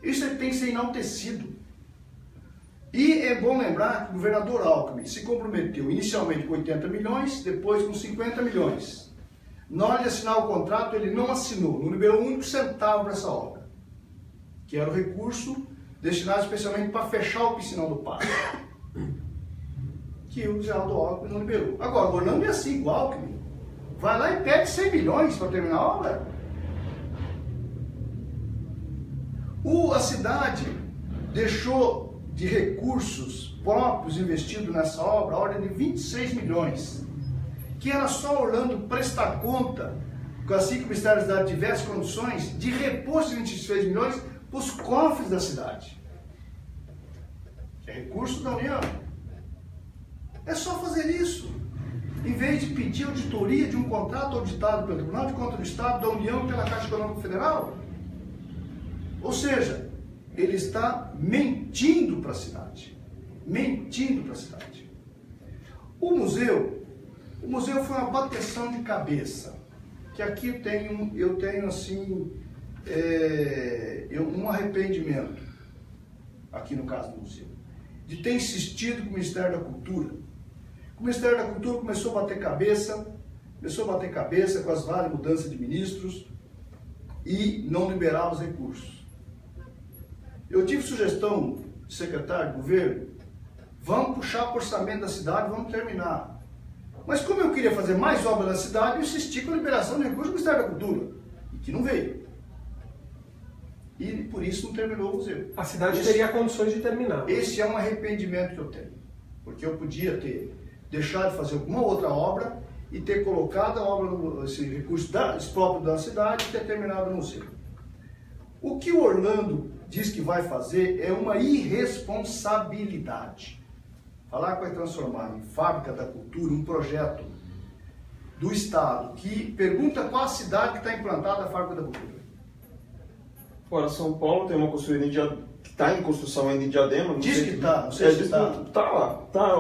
Isso tem que ser enaltecido. E é bom lembrar que o governador Alckmin se comprometeu inicialmente com 80 milhões, depois com 50 milhões. Na hora de assinar o contrato, ele não assinou, não liberou um único centavo para essa obra, que era o recurso destinado especialmente para fechar o piscinão do parque, que o Geraldo Alckmin não liberou. Agora, o Orlando é assim, o Alckmin vai lá e pede 100 milhões para terminar a obra. A cidade deixou de recursos próprios investidos nessa obra a ordem de 26 milhões, que era só Orlando prestar conta, assim que o Ministério da Cidade tivesse condições de repor esses 26 milhões para os cofres da cidade. É recurso da União. É só fazer isso. Em vez de pedir auditoria de um contrato auditado pelo Tribunal de Contas do Estado, da União e pela Caixa Econômica Federal. Ou seja, ele está mentindo para a cidade. Mentindo para a cidade. O museu foi uma bateção de cabeça. Que aqui eu tenho assim, um arrependimento, aqui no caso do museu, de ter insistido com o Ministério da Cultura. O Ministério da Cultura começou a bater cabeça com as várias mudanças de ministros e não liberar os recursos. Eu tive sugestão de secretário de governo, vamos puxar o orçamento da cidade, vamos terminar. Mas como eu queria fazer mais obra na cidade, eu insisti com a liberação de recursos do Ministério da Cultura, e que não veio. E por isso não terminou o museu. A cidade teria condições de terminar. Esse é um arrependimento que eu tenho, porque eu podia ter deixado de fazer alguma outra obra e ter colocado a obra, esse recurso próprio da cidade e ter terminado o museu. O que o Orlando diz que vai fazer é uma irresponsabilidade. Falar que vai transformar em Fábrica da Cultura um projeto do Estado que pergunta qual a cidade que está implantada a Fábrica da Cultura. Fora São Paulo tem uma construída que está em construção ainda em Diadema. Diz que está, não sei se está. Está lá. Tá,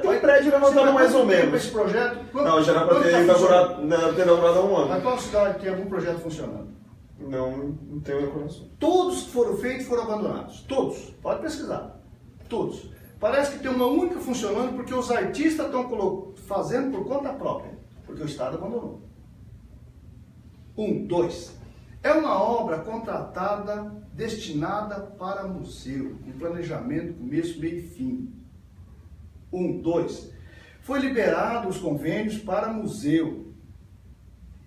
tem prédio levantado mais ou menos. Esse projeto, não, já era para ter inaugurado há um ano. Mas qual cidade tem algum projeto funcionando? Não tenho reconhecimento. Todos que foram feitos foram abandonados. Todos. Pode pesquisar. Todos. Parece que tem uma única funcionando porque os artistas estão fazendo por conta própria. Porque o Estado abandonou. 2. É uma obra contratada, destinada para museu. Um planejamento, começo, meio e fim. 2. Foi liberado os convênios para museu.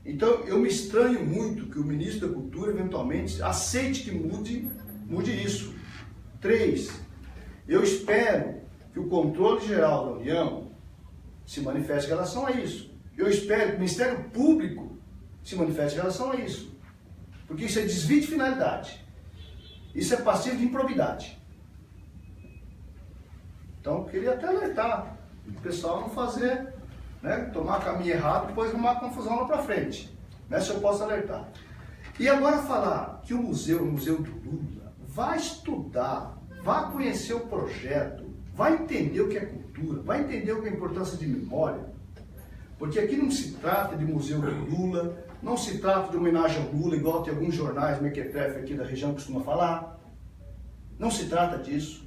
Então, eu me estranho muito que o ministro da Cultura, eventualmente, aceite que mude isso. 3. Eu espero que o controle geral da União se manifeste em relação a isso. Eu espero que o Ministério Público se manifeste em relação a isso. Porque isso é desvio de finalidade. Isso é passivo de improbidade. Então, eu queria até alertar o pessoal não fazer, tomar caminho errado, depois arrumar confusão lá para frente. Se eu posso alertar. E agora falar que o museu do Lula, vai estudar, vai conhecer o projeto, vai entender o que é cultura, vai entender o que é a importância de memória. Porque aqui não se trata de museu do Lula, não se trata de homenagem ao Lula, igual tem alguns jornais mequetrefe aqui da região que costumam falar. Não se trata disso.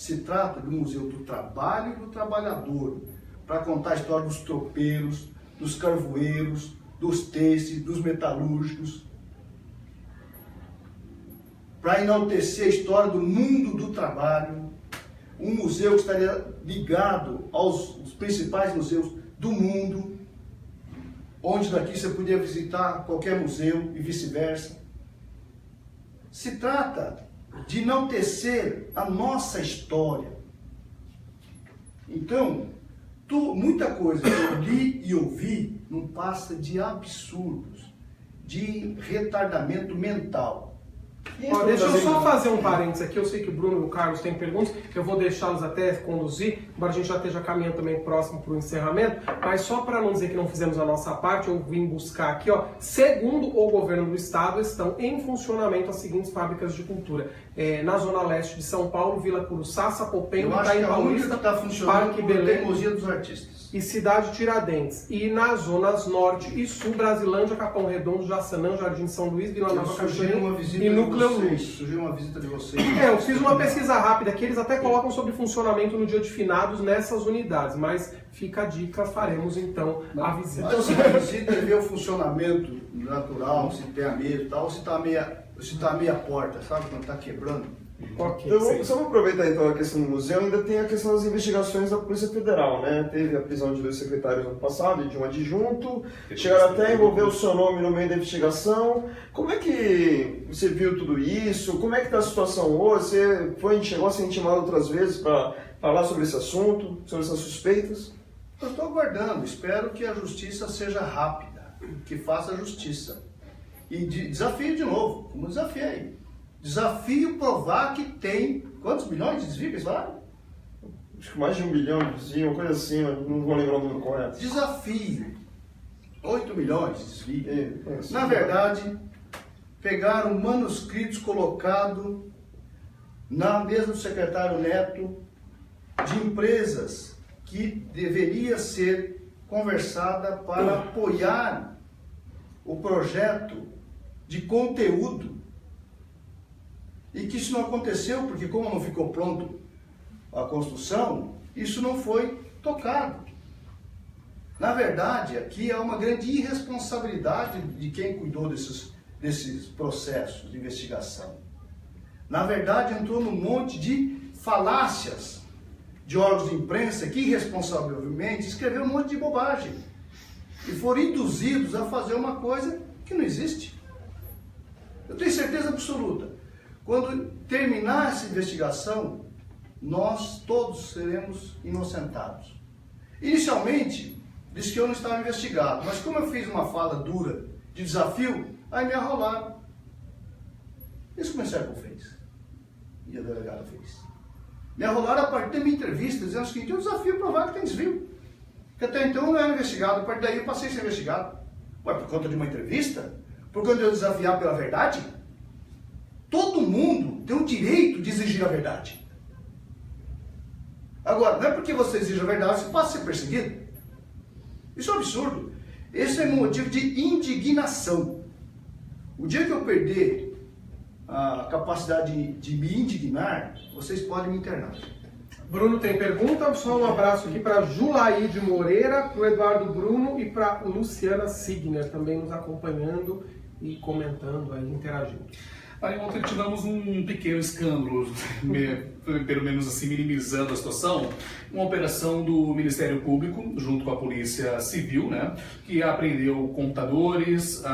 Se trata do Museu do Trabalho e do Trabalhador, para contar a história dos tropeiros, dos carvoeiros, dos têxteis, dos metalúrgicos, para enaltecer a história do mundo do trabalho, um museu que estaria ligado aos principais museus do mundo, onde daqui você podia visitar qualquer museu e vice-versa. Se trata de enaltecer a nossa história. Então, muita coisa que eu li e ouvi não passa de absurdos, de retardamento mental. Ó, deixa eu só fazer um parênteses aqui, eu sei que o Bruno e o Carlos têm perguntas, eu vou deixá-los até conduzir, embora a gente já esteja caminhando também próximo para o encerramento, mas só para não dizer que não fizemos a nossa parte, eu vim buscar aqui, ó, segundo o governo do estado, estão em funcionamento as seguintes fábricas de cultura, na zona leste de São Paulo, Vila Curuçá, Sapopemba, Itaim Paulista, Parque Belém, teimosia dos artistas. E Cidade Tiradentes. E nas zonas norte e sul, Brasilândia, Capão Redondo, Jaçanã, Jardim São Luís, Vila Nova Cachoeira e Núcleo Luz. Surgiu uma visita de vocês. Eu fiz uma pesquisa rápida que eles até colocam sobre funcionamento no dia de finados nessas unidades, mas fica a dica, faremos então a visita. Então você vai visitar e ver o funcionamento natural, se tem a mesa e tal, ou se está meia porta, sabe, quando está quebrando. Okay, então, só para aproveitar então a questão do museu, ainda tem a questão das investigações da Polícia Federal, né? Teve a prisão de 2 secretários no ano passado e de um adjunto, chegaram até a envolver o seu nome no meio da investigação. Como é que você viu tudo isso? Como é que está a situação hoje? Você chegou a ser intimado outras vezes para falar sobre esse assunto, sobre essas suspeitas? Eu estou aguardando, espero que a justiça seja rápida, que faça justiça. E desafio de novo, como desafiei. Desafio provar que tem... Quantos milhões de desvios eles falaram? Acho que mais de 1 bilhão de desvios, uma coisa assim, não vou lembrar o número correto. Desafio. 8 milhões de desvios. Na verdade, pegaram manuscritos colocados na mesa do secretário Neto de empresas que deveria ser conversada para apoiar o projeto de conteúdo. E que isso não aconteceu, porque como não ficou pronto a construção, isso não foi tocado. Na verdade, aqui há uma grande irresponsabilidade de quem cuidou desses processos de investigação. Na verdade, entrou num monte de falácias de órgãos de imprensa que irresponsavelmente escreveram um monte de bobagem e foram induzidos a fazer uma coisa que não existe. Eu tenho certeza absoluta. Quando terminar essa investigação, nós todos seremos inocentados. Inicialmente, disse que eu não estava investigado, mas como eu fiz uma fala dura de desafio, aí me arrolaram. Isso que o Ministério fez. E a delegada fez. Me arrolaram a partir da minha entrevista, dizendo o seguinte: eu desafio provar que tem desvio. Porque até então eu não era investigado, a partir daí eu passei a ser investigado. Ué, por conta de uma entrevista? Por conta de eu desafiar pela verdade? Todo mundo tem o direito de exigir a verdade. Agora, não é porque você exige a verdade, você passa a ser perseguido. Isso é um absurdo. Esse é um motivo de indignação. O dia que eu perder a capacidade de me indignar, vocês podem me internar. Bruno tem pergunta, só um abraço aqui para Julaide Moreira, para o Eduardo Bruno e para Luciana Signer, também nos acompanhando e comentando aí, interagindo. Aí ontem tivemos um pequeno escândalo, pelo menos assim, minimizando a situação, uma operação do Ministério Público, junto com a Polícia Civil, né, que apreendeu computadores,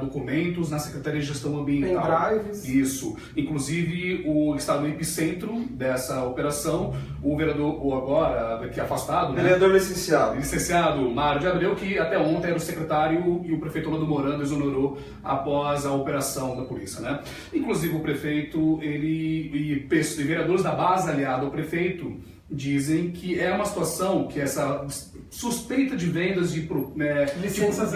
documentos na Secretaria de Gestão Ambiental. Pendrives. Isso. Inclusive, o estado no epicentro dessa operação, o vereador, o agora, que é afastado, né? Vereador licenciado. Licenciado Mário de Abreu, que até ontem era o secretário e o prefeito Orlando Morando exonerou após a operação da polícia, né? Inclusive o prefeito, e vereadores da base aliada ao prefeito dizem que é uma situação que essa suspeita de vendas de licenças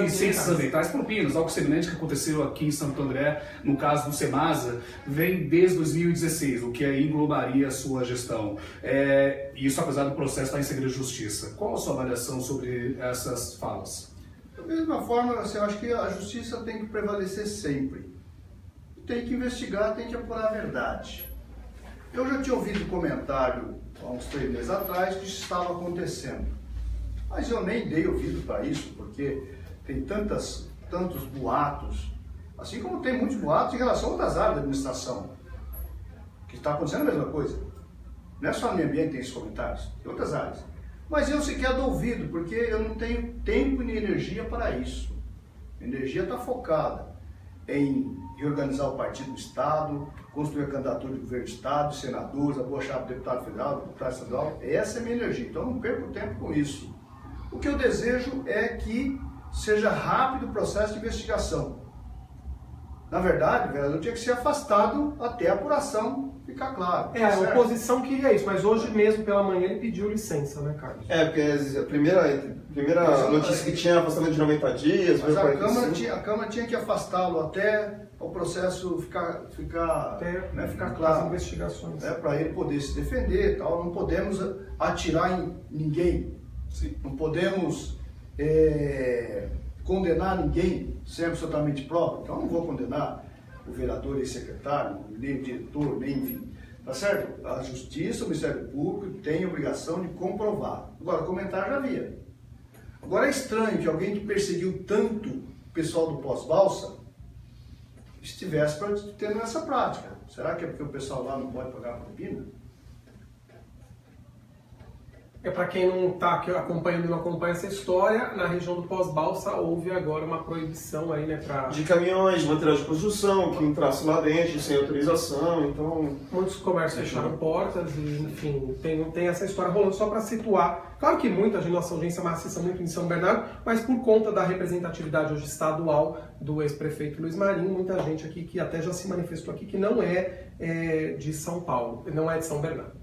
ambientais, propinas, algo semelhante que aconteceu aqui em Santo André, no caso do Semasa, vem desde 2016, o que aí englobaria a sua gestão. Isso apesar do processo estar em segredo de justiça. Qual a sua avaliação sobre essas falas? Da mesma forma, eu acho que a justiça tem que prevalecer sempre. Tem que investigar, tem que apurar a verdade. Eu já tinha ouvido comentário há uns 3 meses atrás que isso estava acontecendo. Mas eu nem dei ouvido para isso, porque tem tantos boatos, assim como tem muitos boatos em relação a outras áreas da administração, que está acontecendo a mesma coisa. Não é só no meio ambiente que tem esses comentários, tem outras áreas. Mas eu sequer dou ouvido, porque eu não tenho tempo nem energia para isso. A energia está focada em reorganizar o partido do Estado, construir a candidatura de governo do Estado, senadores, a boa chave de deputado federal, deputado estadual. Essa é a minha energia, então eu não perco tempo com isso. O que eu desejo é que seja rápido o processo de investigação. Na verdade, o vereador tinha que ser afastado até a apuração ficar claro. A oposição queria isso, mas hoje mesmo pela manhã ele pediu licença, né, Carlos? Porque a primeira notícia que tinha afastamento de 90 dias... Mas a Câmara tinha que afastá-lo até o processo ficar claro. As investigações. Para ele poder se defender e tal. Não podemos atirar em ninguém. Sim. Não podemos condenar ninguém sem absolutamente prova. Então não vou condenar o vereador e secretário, nem o diretor, nem enfim. Tá certo? A Justiça, o Ministério Público tem a obrigação de comprovar. Agora, comentário já havia. Agora é estranho que alguém que perseguiu tanto o pessoal do pós-balsa estivesse tendo essa prática. Será que é porque o pessoal lá não pode pagar a propina? Para quem não está acompanhando, não acompanha essa história, na região do Pós-Balsa houve agora uma proibição aí, né, de caminhões, de material de construção, que entrasse lá dentro sem autorização, então... Muitos comércios fecharam portas e, enfim, tem essa história rolando só para situar. Claro que muita gente, nossa audiência maciça muito em São Bernardo, mas por conta da representatividade hoje estadual do ex-prefeito Luiz Marinho, muita gente aqui que até já se manifestou aqui que não é de São Paulo, não é de São Bernardo.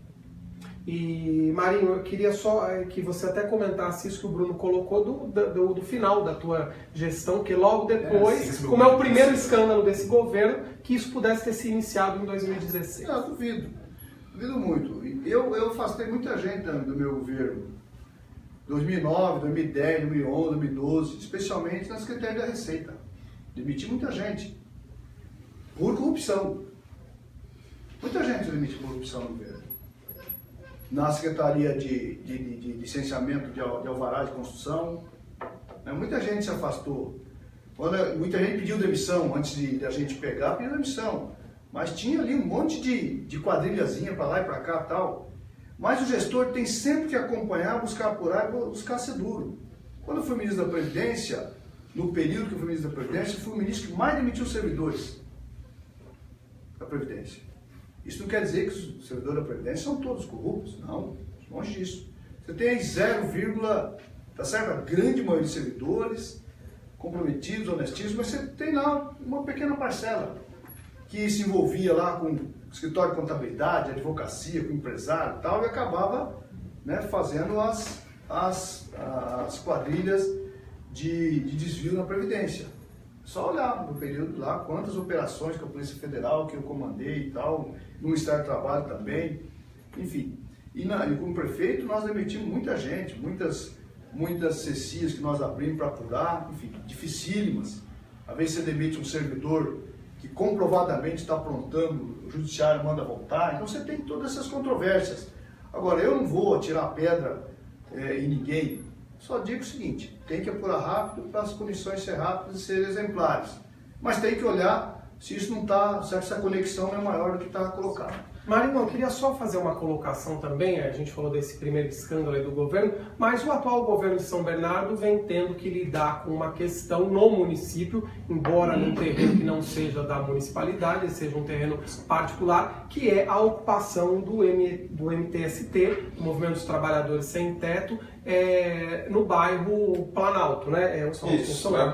E, Marinho, eu queria só que você até comentasse isso que o Bruno colocou do final da tua gestão, que logo depois, como é o primeiro escândalo desse governo, que isso pudesse ter se iniciado em 2016. Não, duvido muito. Eu afastei muita gente do meu governo, 2009, 2010, 2011, 2012, especialmente na Secretaria da Receita. Demiti muita gente, por corrupção. Muita gente demite por corrupção no governo. Na Secretaria de Licenciamento de Alvará de Construção, muita gente se afastou. Muita gente pediu demissão antes de a gente pegar, pediu demissão. Mas tinha ali um monte de quadrilhazinha para lá e para cá e tal. Mas o gestor tem sempre que acompanhar, buscar apurar e buscar ser duro. Quando eu fui ministro da Previdência, no período que eu fui ministro da Previdência, eu fui o ministro que mais demitiu servidores da Previdência. Isso não quer dizer que os servidores da Previdência são todos corruptos, não, longe disso. Você tem aí tá certo? A grande maioria de servidores comprometidos, honestíssimos, mas você tem lá uma pequena parcela que se envolvia lá com escritório de contabilidade, advocacia, com empresário e tal, e acabava fazendo as quadrilhas de desvio na Previdência. Só olhar no período lá, quantas operações com a Polícia Federal que eu comandei e tal, no Ministério do Trabalho também, enfim. E como prefeito nós demitimos muita gente, muitas cecias que nós abrimos para apurar, enfim, dificílimas. Às vezes você demite um servidor que comprovadamente está aprontando, o judiciário manda voltar, então você tem todas essas controvérsias. Agora, eu não vou atirar pedra em ninguém. Só digo o seguinte, tem que apurar rápido para as punições ser rápidas e serem exemplares. Mas tem que olhar se isso não está, se essa conexão não é maior do que está colocado. Marinho, eu queria só fazer uma colocação também, a gente falou desse primeiro escândalo aí do governo, mas o atual governo de São Bernardo vem tendo que lidar com uma questão no município, embora num terreno que não seja da municipalidade, seja um terreno particular, que é a ocupação do MTST, o Movimento dos Trabalhadores Sem Teto, no bairro Planalto, né?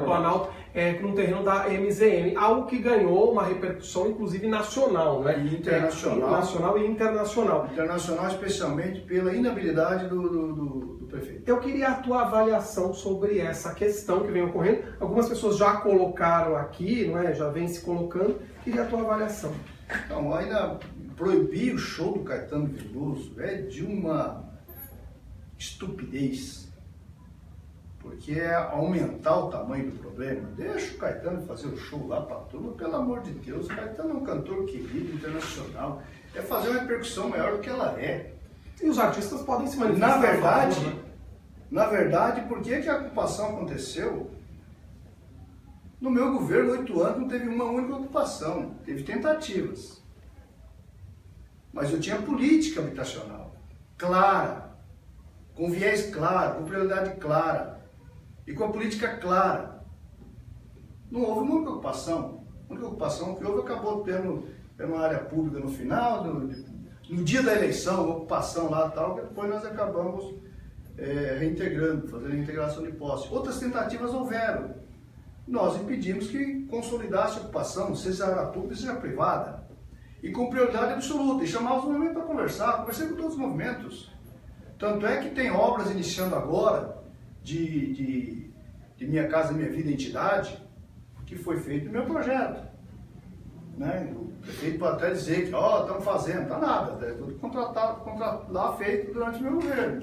Planalto, num terreno da MZM, algo que ganhou uma repercussão, inclusive, nacional, né? E internacional. Nacional e internacional. Internacional, especialmente pela inabilidade do prefeito. Eu queria a tua avaliação sobre essa questão que vem ocorrendo. Algumas pessoas já colocaram aqui, não é? Já vem se colocando. Queria a tua avaliação. Então, ainda proibir o show do Caetano Veloso é de uma estupidez, porque é aumentar o tamanho do problema. Deixa o Caetano fazer o show lá para a turma, pelo amor de Deus. O Caetano é um cantor querido, internacional, é fazer uma repercussão maior do que ela é. E os artistas podem se manifestar. Na verdade, por que a ocupação aconteceu? No meu governo, 8 anos, não teve uma única ocupação, teve tentativas. Mas eu tinha política habitacional clara, com viés claro, com prioridade clara e com a política clara. Não houve uma única ocupação. A única ocupação que houve acabou tendo uma área pública no final, no dia da eleição, ocupação lá e tal, que depois nós acabamos reintegrando, fazendo a integração de posse. Outras tentativas houveram. Nós impedimos que consolidasse a ocupação, seja área pública, seja privada, e com prioridade absoluta, e chamar os movimentos para conversar, conversei com todos os movimentos. Tanto é que tem obras iniciando agora, de Minha Casa Minha Vida Entidade, que foi feito no meu projeto. Né? O prefeito pode até dizer que, estamos fazendo, está nada, é tudo contratado lá feito durante o meu governo.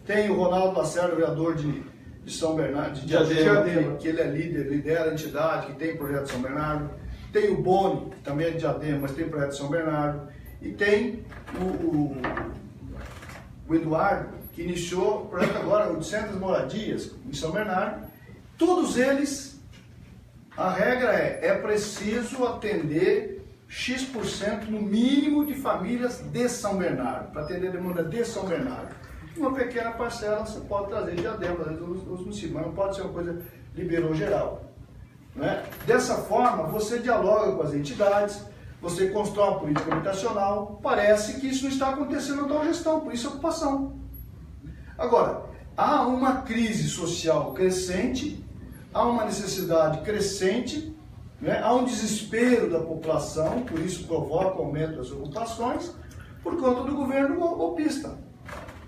Tem o Ronaldo Lacerda, vereador de São Bernardo, de Diadema, que ele é lidera a entidade, que tem projeto de São Bernardo. Tem o Boni, que também é de Diadema, mas tem projeto de São Bernardo. E tem o Eduardo, que iniciou o projeto agora, 800 moradias em São Bernardo. Todos eles, a regra é preciso atender X% no mínimo de famílias de São Bernardo, para atender a demanda de São Bernardo. Uma pequena parcela você pode trazer de Diadema, os municípios, mas não pode ser uma coisa liberou geral. Né? Dessa forma, você dialoga com as entidades, você constrói uma política habitacional, parece que isso não está acontecendo na tua gestão, por isso a ocupação. Agora, há uma crise social crescente, há uma necessidade crescente, né? Há um desespero da população, por isso provoca o aumento das ocupações, por conta do governo golpista,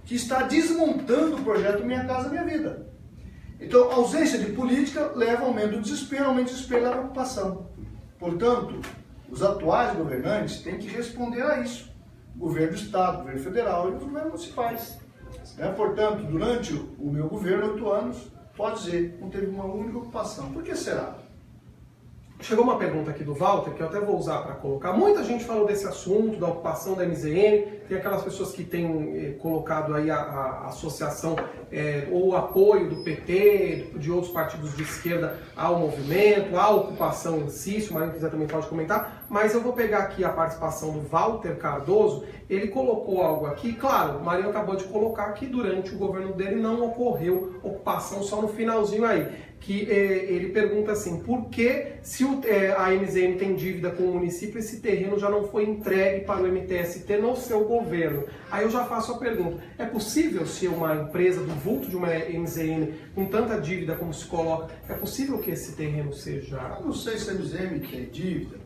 que está desmontando o projeto Minha Casa Minha Vida. Então, a ausência de política leva ao aumento do desespero, aumento do desespero leva à ocupação. Portanto, os atuais governantes têm que responder a isso. O governo do Estado, o governo federal e os governos municipais. Portanto, durante o meu governo, 8 anos, pode dizer, não teve uma única ocupação. Por que será? Chegou uma pergunta aqui do Walter, que eu até vou usar para colocar. Muita gente falou desse assunto, da ocupação da MZM. Tem aquelas pessoas que têm colocado aí a associação ou o apoio do PT, de outros partidos de esquerda ao movimento, à ocupação em si. Se o Marinho quiser também pode comentar. Mas eu vou pegar aqui a participação do Walter Cardoso. Ele colocou algo aqui. Claro, o Marinho acabou de colocar que durante o governo dele não ocorreu ocupação, só no finalzinho aí. Que ele pergunta assim, por que se a MZM tem dívida com o município, esse terreno já não foi entregue para o MTST no seu governo? Aí eu já faço a pergunta, é possível ser uma empresa do vulto de uma MZM com tanta dívida como se coloca, é possível que esse terreno seja... Eu não sei se a MZM tem dívida,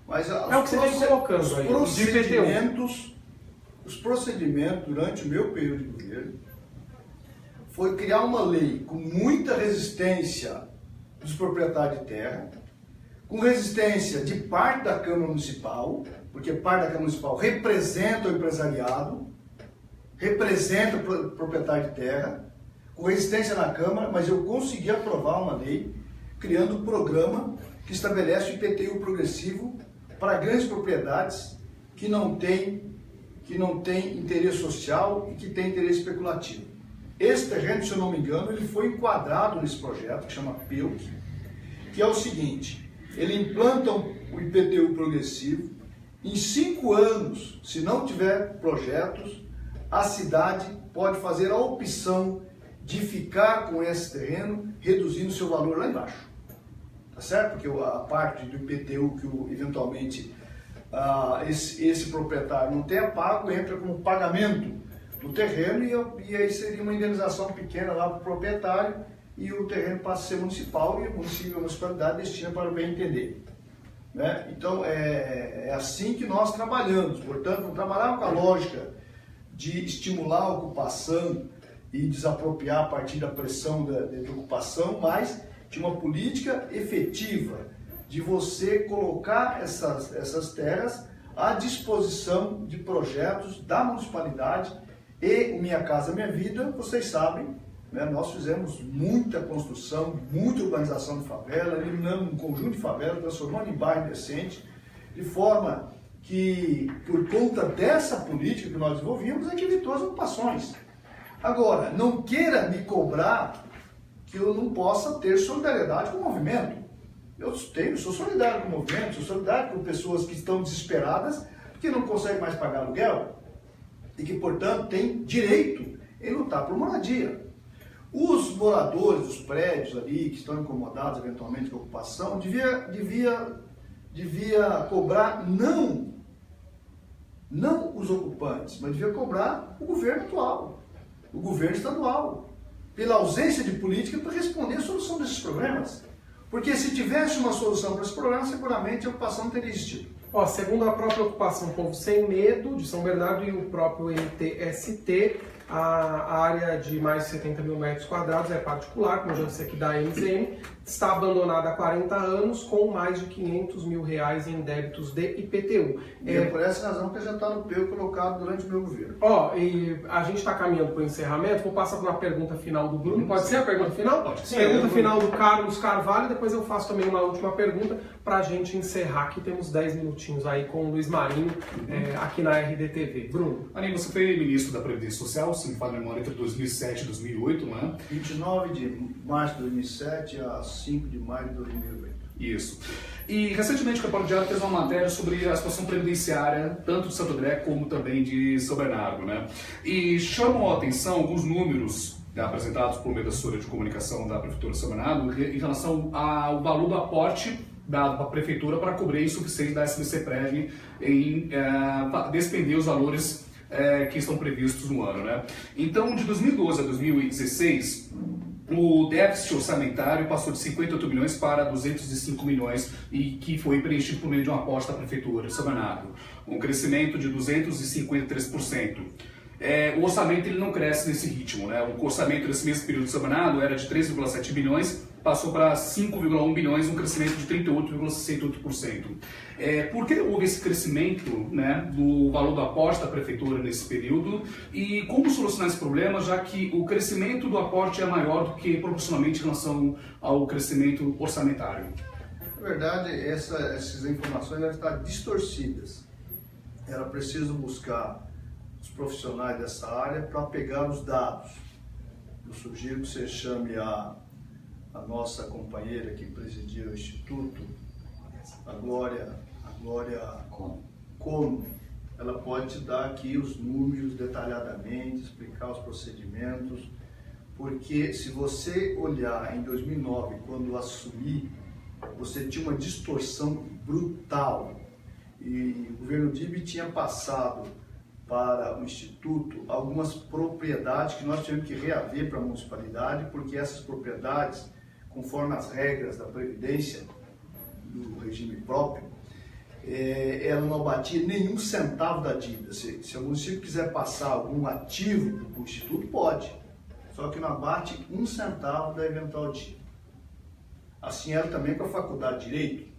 mas é o que você vem colocando aí, os procedimentos durante o meu período de governo foi criar uma lei com muita resistência dos proprietários de terra, com resistência de parte da Câmara Municipal, porque parte da Câmara Municipal representa o empresariado, representa o proprietário de terra, com resistência na Câmara, mas eu consegui aprovar uma lei criando um programa que estabelece o IPTU progressivo para grandes propriedades que não têm interesse social e que têm interesse especulativo. Esse terreno, se eu não me engano, ele foi enquadrado nesse projeto, que chama PEUC, que é o seguinte, ele implanta o IPTU progressivo, em 5 anos, se não tiver projetos, a cidade pode fazer a opção de ficar com esse terreno, reduzindo seu valor lá embaixo. Tá certo? Porque a parte do IPTU que eventualmente esse proprietário não tenha pago, entra como pagamento do terreno e aí seria uma indenização pequena lá para o proprietário e o terreno passa a ser municipal e o município e a municipalidade destina para o bem entender. Né? Então é assim que nós trabalhamos, portanto não trabalhar com a lógica de estimular a ocupação e desapropriar a partir da pressão da ocupação, mas de uma política efetiva de você colocar essas terras à disposição de projetos da municipalidade. E o Minha Casa Minha Vida, vocês sabem, né, nós fizemos muita construção, muita urbanização de favela, eliminando um conjunto de favelas, transformando em bairro decente, de forma que, por conta dessa política que nós desenvolvimos, é que evitou as ocupações. Agora, não queira me cobrar que eu não possa ter solidariedade com o movimento. Eu sou solidário com o movimento, sou solidário com pessoas que estão desesperadas, que não conseguem mais pagar aluguel e que, portanto, têm direito em lutar por moradia. Os moradores dos prédios ali, que estão incomodados eventualmente com a ocupação, devia cobrar não os ocupantes, mas devia cobrar o governo atual, o governo estadual, pela ausência de política para responder a solução desses problemas. Porque se tivesse uma solução para esse problema, seguramente a ocupação não teria existido. Segundo a própria ocupação Povo Sem Medo, de São Bernardo, e o próprio MTST, a área de mais de 70 mil metros quadrados é particular, como já disse aqui da MZM, está abandonada há 40 anos com mais de R$500 mil em débitos de IPTU. E é por essa razão que já está no PEU colocado durante o meu governo. E a gente está caminhando para o encerramento, vou passar para uma pergunta final do Bruno. Pode ser a pergunta final? Pode ser. Pergunta final do Carlos Carvalho, depois eu faço também uma última pergunta para a gente encerrar, aqui temos 10 minutinhos aí com o Luiz Marinho, aqui na RDTV. Bruno. Marinho, você foi ministro da Previdência Social, se me fala a memória, entre 2007 e 2008, não é? 29 de março de 2007 a 5 de maio de 2008. Isso. E recentemente o Repórter Diário fez uma matéria sobre a situação previdenciária, tanto de Santo André como também de São Bernardo, né? E chamam a atenção alguns números apresentados por meio da assessora de comunicação da Prefeitura de São Bernardo em relação ao valor do aporte dado para a Prefeitura para cobrir a insuficiência da SBC-Prev em despender os valores que estão previstos no ano, né? Então, de 2012 a 2016, o déficit orçamentário passou de 58 milhões para 205 milhões e que foi preenchido por meio de uma aposta da Prefeitura de São Bernardo, um crescimento de 253%. O orçamento ele não cresce nesse ritmo, né? O orçamento nesse mesmo período de São Bernardo era de 3,7 bilhões, passou para 5,1 bilhões, um crescimento de 38,68%. Por que houve esse crescimento, né, do valor da aporte da Prefeitura nesse período e como solucionar esse problema, já que o crescimento do aporte é maior do que proporcionalmente em relação ao crescimento orçamentário? Na verdade, essas informações devem estar distorcidas. Era preciso buscar os profissionais dessa área para pegar os dados. Eu sugiro que você chame a nossa companheira que presidia o Instituto, a Glória Como. Ela pode te dar aqui os números detalhadamente, explicar os procedimentos, porque se você olhar em 2009, quando assumi, você tinha uma distorção brutal e o governo Dib tinha passado para o Instituto algumas propriedades que nós tivemos que reaver para a municipalidade, porque essas propriedades, conforme as regras da Previdência, do regime próprio, ela não batia nenhum centavo da dívida. Se o município quiser passar algum ativo para o Instituto, pode, só que não abate um centavo da eventual dívida. Assim era também com a Faculdade de Direito,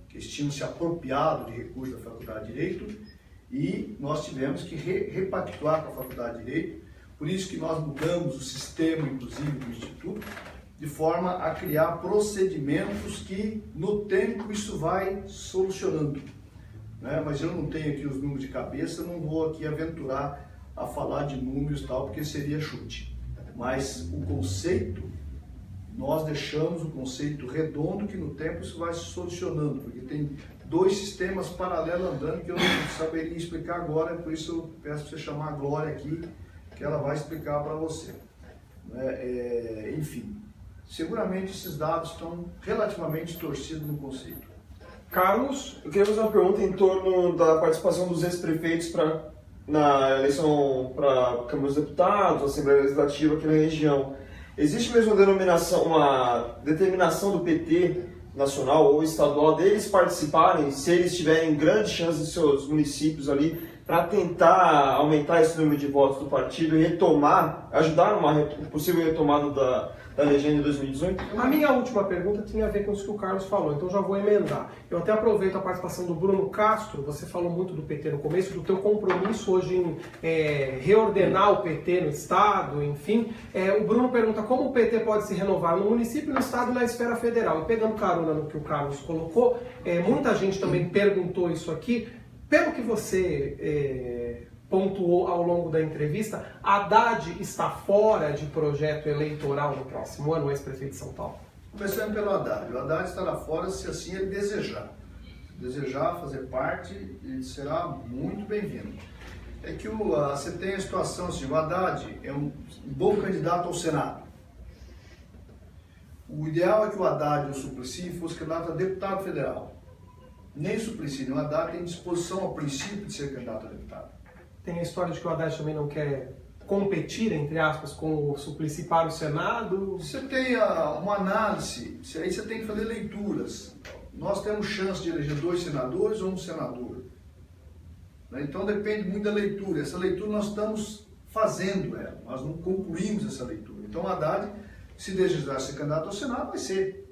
que eles tinham se apropriado de recursos da Faculdade de Direito e nós tivemos que repactuar com a Faculdade de Direito, por isso que nós mudamos o sistema, inclusive, do Instituto, de forma a criar procedimentos que, no tempo, isso vai solucionando. Né? Mas eu não tenho aqui os números de cabeça, não vou aqui aventurar a falar de números e tal, porque seria chute. Mas o conceito, nós deixamos o conceito redondo, que no tempo isso vai se solucionando, porque tem dois sistemas paralelos andando que eu não saberia explicar agora, por isso eu peço para você chamar a Glória aqui, que ela vai explicar para você. Enfim, seguramente esses dados estão relativamente torcidos no conceito. Carlos, eu queria fazer uma pergunta em torno da participação dos ex-prefeitos na eleição para a Câmara dos Deputados, Assembleia Legislativa aqui na região. Existe mesmo uma determinação do PT nacional ou estadual deles participarem, se eles tiverem grande chance em seus municípios ali, para tentar aumentar esse número de votos do partido e ajudar numa possível retomada da legenda de 2018? A minha última pergunta tinha a ver com isso que o Carlos falou, então já vou emendar. Eu até aproveito a participação do Bruno Castro, você falou muito do PT no começo, do teu compromisso hoje em reordenar o PT no Estado, enfim. O Bruno pergunta como o PT pode se renovar no município, no Estado e na esfera federal. E pegando carona no que o Carlos colocou, muita gente também perguntou isso aqui. Pelo que você pontuou ao longo da entrevista, Haddad está fora de projeto eleitoral no próximo ano, o ex-prefeito de São Paulo? Começando pelo Haddad. O Haddad estará fora se assim ele desejar. Desejar fazer parte, ele será muito bem-vindo. É que você tem a situação assim, o Haddad é um bom candidato ao Senado. O ideal é que o Haddad e o Suplicy fossem candidatos a deputado federal. Nem o Suplicy nem o Haddad têm disposição ao princípio de ser candidato a deputado. Tem a história de que o Haddad também não quer competir, entre aspas, com o Suplicy para o Senado. Você tem uma análise, aí você tem que fazer leituras. Nós temos chance de eleger 2 senadores ou um senador. Então depende muito da leitura. Essa leitura nós estamos fazendo ela, nós não concluímos essa leitura. Então o Haddad, se desejar ser candidato ao Senado, vai ser.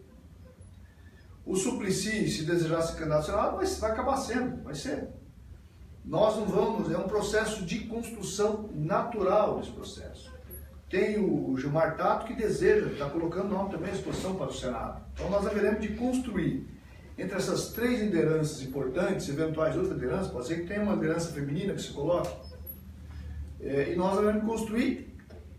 O Suplicy, se desejar ser candidato ao Senado, vai acabar sendo, vai ser. Nós não vamos, é um processo de construção natural desse processo. Tem o Gilmar Tato que deseja, está colocando nome também à disposição para o Senado. Então nós haveremos de construir entre essas 3 lideranças importantes, eventuais outras lideranças, pode ser que tenha uma liderança feminina que se coloque, e nós haveremos de construir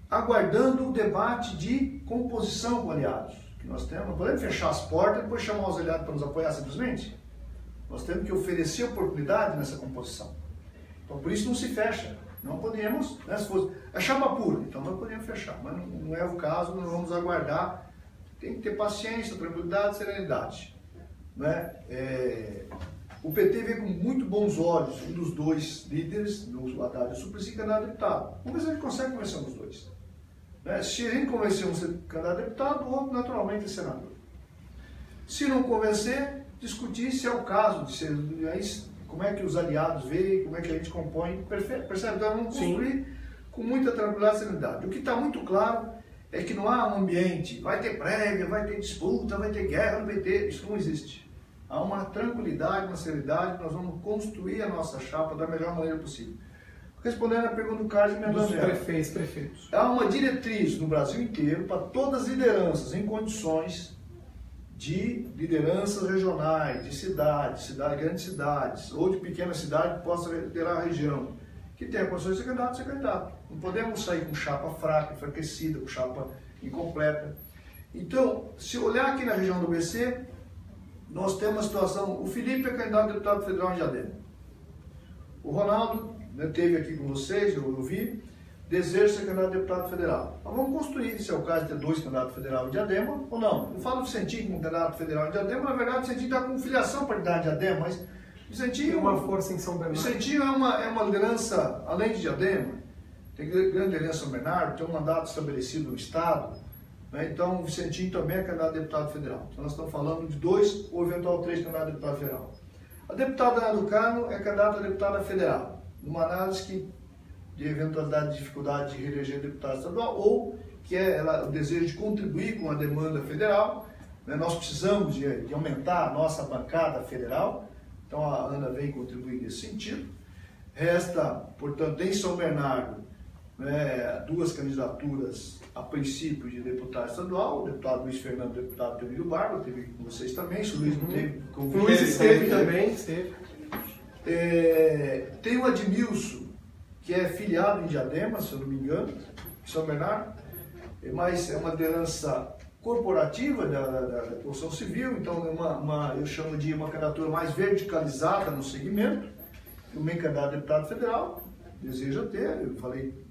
aguardando o debate de composição com aliados que nós temos. Não podemos fechar as portas e depois chamar os aliados para nos apoiar simplesmente. Nós temos que oferecer oportunidade nessa composição. Então, por isso não se fecha. Não podemos, né, se fosse a chapa pura, então nós podemos fechar, mas não é o caso, nós vamos aguardar. Tem que ter paciência, tranquilidade, serenidade. Né? O PT vê com muito bons olhos um dos 2 líderes, do Haddad e o Suplicy, candidato a deputado. Vamos ver se a gente consegue convencer os 2. Né? Se a gente convencer um ser candidato a deputado, o outro naturalmente é senador. Se não convencer, discutir se é o caso de ser, como é que os aliados veem, como é que a gente compõe, percebe? Então vamos construir com muita tranquilidade e serenidade. O que está muito claro é que não há um ambiente, vai ter prévia, vai ter disputa, vai ter guerra no PT, isso não existe. Há uma tranquilidade, uma serenidade, nós vamos construir a nossa chapa da melhor maneira possível. Respondendo à pergunta do Carlos dos prefeitos. Há uma diretriz no Brasil inteiro para todas as lideranças em condições de lideranças regionais, de cidades, grandes cidades, ou de pequenas cidades que possam liderar a região, que tenha condições de ser candidato. Não podemos sair com chapa fraca, enfraquecida, com chapa incompleta. Então, se olhar aqui na região do ABC, nós temos a situação, o Felipe é candidato a deputado federal em Diadema. O Ronaldo, né, esteve aqui com vocês, eu vi, deseja ser candidato a deputado federal. Mas vamos construir, se é o caso de ter 2 candidatos federal em Diadema ou não. Eu falo do Vicentinho como candidato federal em Diadema, na verdade o Vicentinho está com filiação partidária em Diadema, mas Vicentinho... Tem uma força em São Bernardo. Vicentinho é uma liderança, além de Diadema, tem grande liderança em São Bernardo, tem um mandato estabelecido no Estado, né? Então o Vicentinho também é candidato a deputado federal. Então nós estamos falando de 2 ou eventual 3 candidatos a deputado federal. A deputada Ana do Carmo é candidata a deputada federal, numa análise de eventualidade de dificuldade de reeleger deputado estadual, ou que o desejo de contribuir com a demanda federal. Né? Nós precisamos de aumentar a nossa bancada federal, então a Ana vem contribuir nesse sentido. Resta, portanto, em São Bernardo, 2 candidaturas a princípio de deputado estadual, o deputado Luiz Fernando, o deputado Emílio Barba, teve com vocês também, se o Luiz não teve, com o Luiz esteve também, esteve. Tem o Admilson, que é filiado em Diadema, se eu não me engano, em São Bernardo, mas é uma liderança corporativa da construção civil, então eu chamo de uma candidatura mais verticalizada no segmento. Também candidato a deputado federal, deseja ter, eu falei,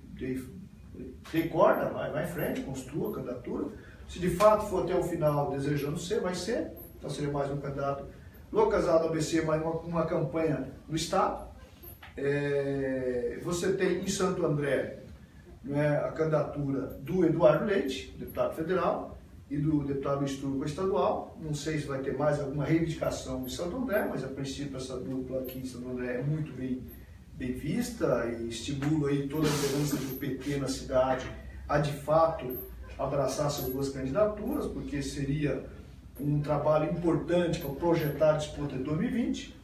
tem corda, vai em frente, construa a candidatura. Se de fato for até o final desejando ser, vai ser, então seria mais um candidato localizado no ABC, mais uma campanha no Estado. Você tem em Santo André, né, a candidatura do Eduardo Leite, deputado federal, e do deputado Luiz Turco estadual. Não sei se vai ter mais alguma reivindicação em Santo André, mas a princípio essa dupla aqui em Santo André é muito bem vista e estimula aí toda a liderança do PT na cidade a de fato abraçar essas 2 candidaturas, porque seria um trabalho importante para projetar a disputa de 2020.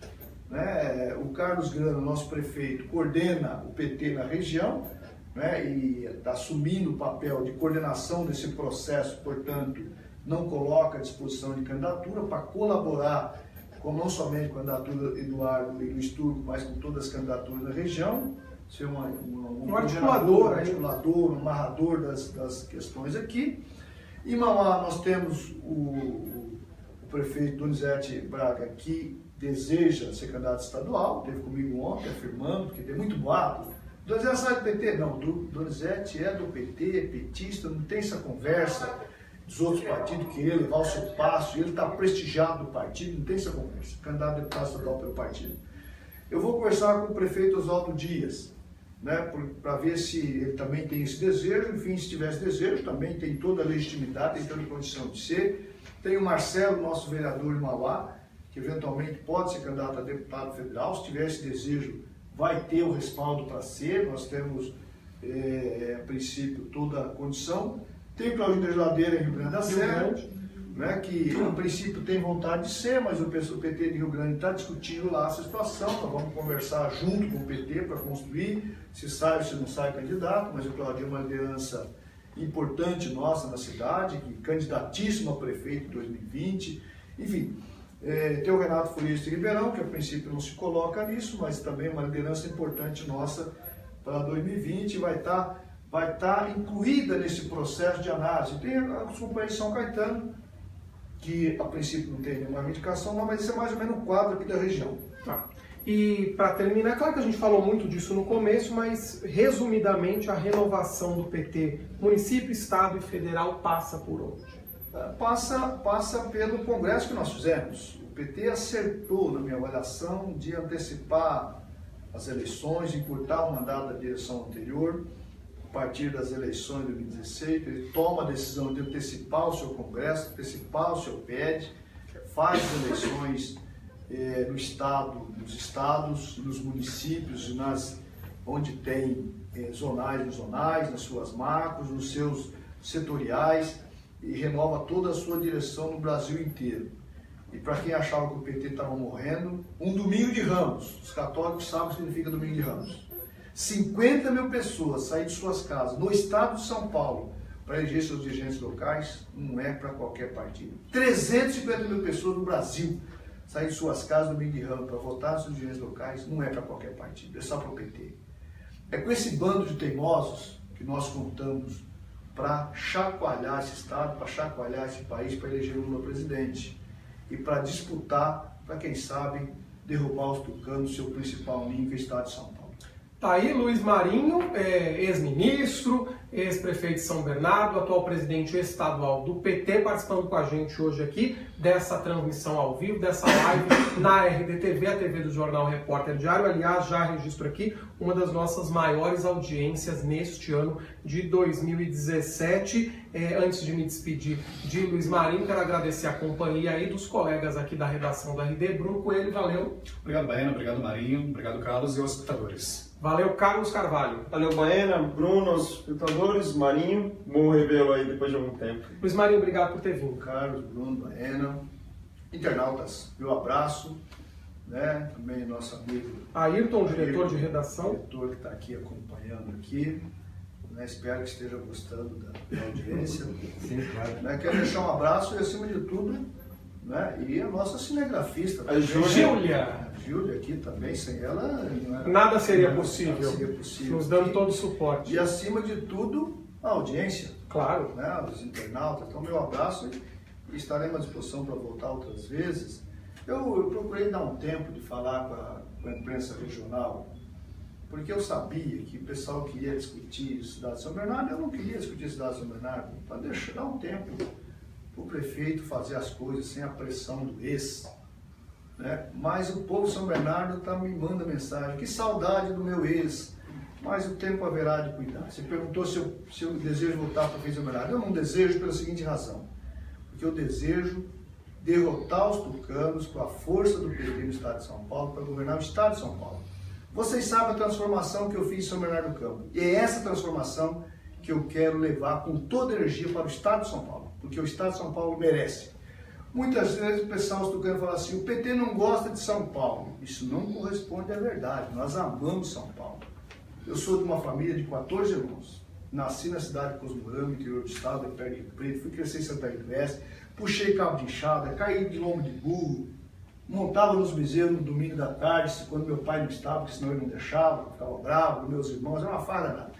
Né? O Carlos Grana, nosso prefeito, coordena o PT na região, né? E está assumindo o papel de coordenação desse processo, portanto, não coloca à disposição de candidatura para colaborar como não somente a candidatura Eduardo e Luiz Turco, mas com todas as candidaturas da região, ser um articulador, um amarrador das questões aqui. Em Mauá nós temos o prefeito Donizete Braga, que deseja ser candidato estadual, esteve comigo ontem afirmando, porque tem muito boato. Donizete sai do PT? Não, Donizete é do PT, é petista, não tem essa conversa dos outros partidos, querer levar o seu passo, ele está prestigiado do partido, não tem essa conversa, candidato a deputado estadual pelo partido. Eu vou conversar com o prefeito Oswaldo Dias, né, para ver se ele também tem esse desejo. Enfim, se tiver esse desejo, também tem toda a legitimidade, tem toda a condição de ser. Tem o Marcelo, nosso vereador de Mauá, que eventualmente pode ser candidato a deputado federal. Se tiver esse desejo, vai ter o respaldo para ser. Nós temos, a princípio, toda a condição. Tem o Claudinho da Geladeira em Rio Grande da Serra, né, que a princípio tem vontade de ser, mas o PT de Rio Grande está discutindo lá essa situação. Nós vamos conversar junto com o PT para construir, se sai ou se não sai candidato, mas o Claudinho é uma liderança importante nossa na cidade, que candidatíssimo a prefeito em 2020. Enfim, tem o Renato Furista de Ribeirão, que a princípio não se coloca nisso, mas também é uma liderança importante nossa para 2020, vai estar incluída nesse processo de análise. Tem os companheiros de São Caetano, que a princípio não tem nenhuma reivindicação, mas esse é mais ou menos um quadro aqui da região. Tá. E para terminar, claro que a gente falou muito disso no começo, mas resumidamente a renovação do PT, município, estado e federal, passa por onde? Passa pelo congresso que nós fizemos. O PT acertou, na minha avaliação, de antecipar as eleições, encurtar o mandato da direção anterior. A partir das eleições de 2016, ele toma a decisão de antecipar o seu congresso, antecipar o seu PED, faz eleições no estado, nos estados, nos municípios, onde tem zonais, nas suas macros, nos seus setoriais, e renova toda a sua direção no Brasil inteiro. E para quem achava que o PT estava morrendo, um domingo de Ramos, os católicos sabem o que significa domingo de Ramos. 50 mil pessoas saírem de suas casas no estado de São Paulo para eleger seus dirigentes locais, não é para qualquer partido. 350 mil pessoas no Brasil saírem de suas casas no domingo de Ramos para votar nos seus dirigentes locais, não é para qualquer partido, é só para o PT. É com esse bando de teimosos que nós contamos para chacoalhar esse estado, para chacoalhar esse país, para eleger o Lula presidente e para disputar, para quem sabe, derrubar os tucanos, seu principal ninho, que é o estado de São Paulo. Tá aí Luiz Marinho, ex-ministro, ex-prefeito de São Bernardo, atual presidente estadual do PT, participando com a gente hoje aqui dessa transmissão ao vivo, dessa live na RDTV, a TV do Jornal Repórter Diário. Aliás, já registro aqui uma das nossas maiores audiências neste ano de 2017. Antes de me despedir de Luiz Marinho, quero agradecer a companhia aí dos colegas aqui da redação da RD. Bruno Coelho, valeu. Obrigado, Baena, obrigado, Marinho, obrigado, Carlos, e aos espectadores. Valeu, Carlos Carvalho. Valeu, Baena, Bruno, aos espectadores, Marinho, bom revê-lo aí depois de algum tempo. Luiz Marinho, obrigado por ter vindo. Carlos, Bruno, Baena, internautas, meu abraço, né? Também nosso amigo Ayrton, diretor de redação. Diretor que está aqui acompanhando aqui, né? Espero que esteja gostando da audiência. Sim, claro. Né? Quero deixar um abraço e, acima de tudo, né? E a nossa cinegrafista. A Júlia. A Júlia aqui também, sem ela... Nada seria possível. Nada seria possível. Nos dando todo o suporte. E, acima de tudo, a audiência. Claro. Né? Os internautas. Então, meu abraço e estaremos à disposição para voltar outras vezes. Eu procurei dar um tempo de falar com a imprensa regional, porque eu sabia que o pessoal queria discutir a cidade de São Bernardo. Eu não queria discutir a cidade de São Bernardo, para dar um tempo para o prefeito fazer as coisas sem a pressão do ex. Né? Mas o povo de São Bernardo me manda mensagem: que saudade do meu ex, mas o tempo haverá de cuidar. Você perguntou se eu desejo voltar para o prefeito de São Bernardo. Eu não desejo pela seguinte razão: porque eu desejo derrotar os tucanos com a força do PT no estado de São Paulo para governar o estado de São Paulo. Vocês sabem a transformação que eu fiz em São Bernardo do Campo, e é essa transformação que eu quero levar com toda a energia para o estado de São Paulo, porque o estado de São Paulo merece. Muitas vezes o pessoal tucano fala assim: o PT não gosta de São Paulo. Isso não corresponde à verdade. Nós amamos São Paulo. Eu sou de uma família de 14 irmãos. Nasci na cidade de Cosmorama, interior do estado, perto de Rio Preto, fui crescer em Santa Ilvestre, puxei cabo de enxada, caí de lombo de burro, montava nos bezerros no domingo da tarde, quando meu pai não estava, porque senão ele não deixava, ficava bravo, meus irmãos, era uma farra nada.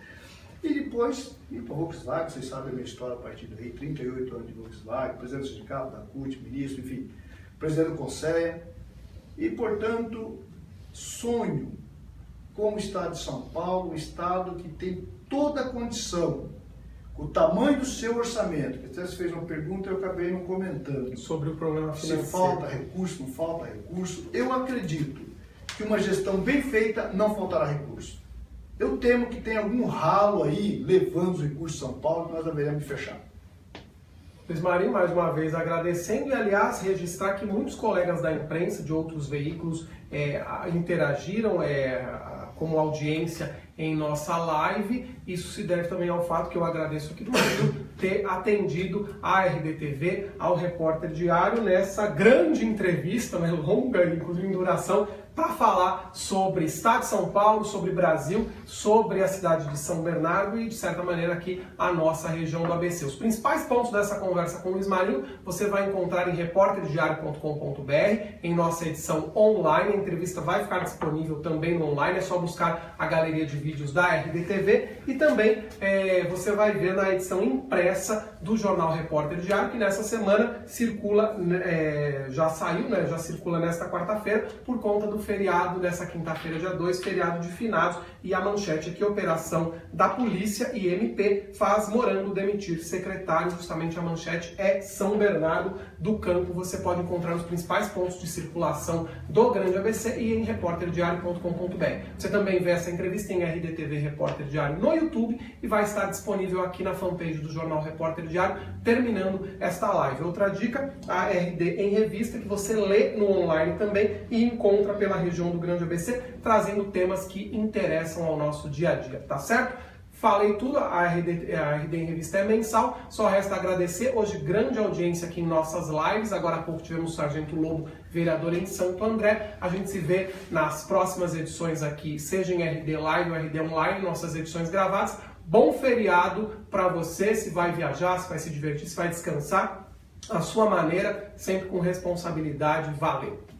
E depois vim para a Volkswagen, vocês sabem a minha história a partir daí, 38 anos de Volkswagen, presidente do sindicato, da CUT, ministro, enfim, presidente do Conselho. E, portanto, sonho como o Estado de São Paulo, um Estado que tem toda a condição, o tamanho do seu orçamento, que até você fez uma pergunta e eu acabei não comentando. Sobre o problema financeiro. Se falta recurso, não falta recurso. Eu acredito que uma gestão bem feita não faltará recurso. Eu temo que tem algum ralo aí levando os recursos de São Paulo que nós deveremos fechar. Luiz Marinho, mais uma vez agradecendo e, aliás, registrar que muitos colegas da imprensa de outros veículos interagiram como audiência em nossa live. Isso se deve também ao fato que eu agradeço aqui do Brasil ter atendido a RDTV, ao Repórter Diário, nessa grande entrevista, né, longa, inclusive em duração, para falar sobre Estado de São Paulo, sobre Brasil, sobre a cidade de São Bernardo e, de certa maneira, aqui a nossa região do ABC. Os principais pontos dessa conversa com o Luiz Marinho você vai encontrar em repórterdiario.com.br, em nossa edição online. A entrevista vai ficar disponível também no online, é só buscar a galeria de vídeos da RDTV e também você vai ver na edição impressa do jornal Repórter Diário, que nessa semana circula, já saiu, né, já circula nesta quarta-feira, por conta do feriado dessa quinta-feira, dia 2, feriado de finados, e a manchete aqui, operação da polícia e MP faz Morango demitir secretário. Justamente a manchete é São Bernardo do Campo. Você pode encontrar os principais pontos de circulação do Grande ABC e em repórterdiario.com.br. Você também vê essa entrevista em RDTV Repórter Diário no YouTube e vai estar disponível aqui na fanpage do Jornal Repórter Diário, terminando esta live. Outra dica, a RD em Revista, que você lê no online também e encontra pela região do Grande ABC, trazendo temas que interessam ao nosso dia a dia, tá certo? Falei tudo, a RD em Revista é mensal, só resta agradecer. Hoje, grande audiência aqui em nossas lives. Agora há pouco tivemos o Sargento Lobo, vereador em Santo André. A gente se vê nas próximas edições aqui, seja em RD Live ou RD Online, nossas edições gravadas. Bom feriado para você, se vai viajar, se vai se divertir, se vai descansar, à sua maneira, sempre com responsabilidade. Valeu!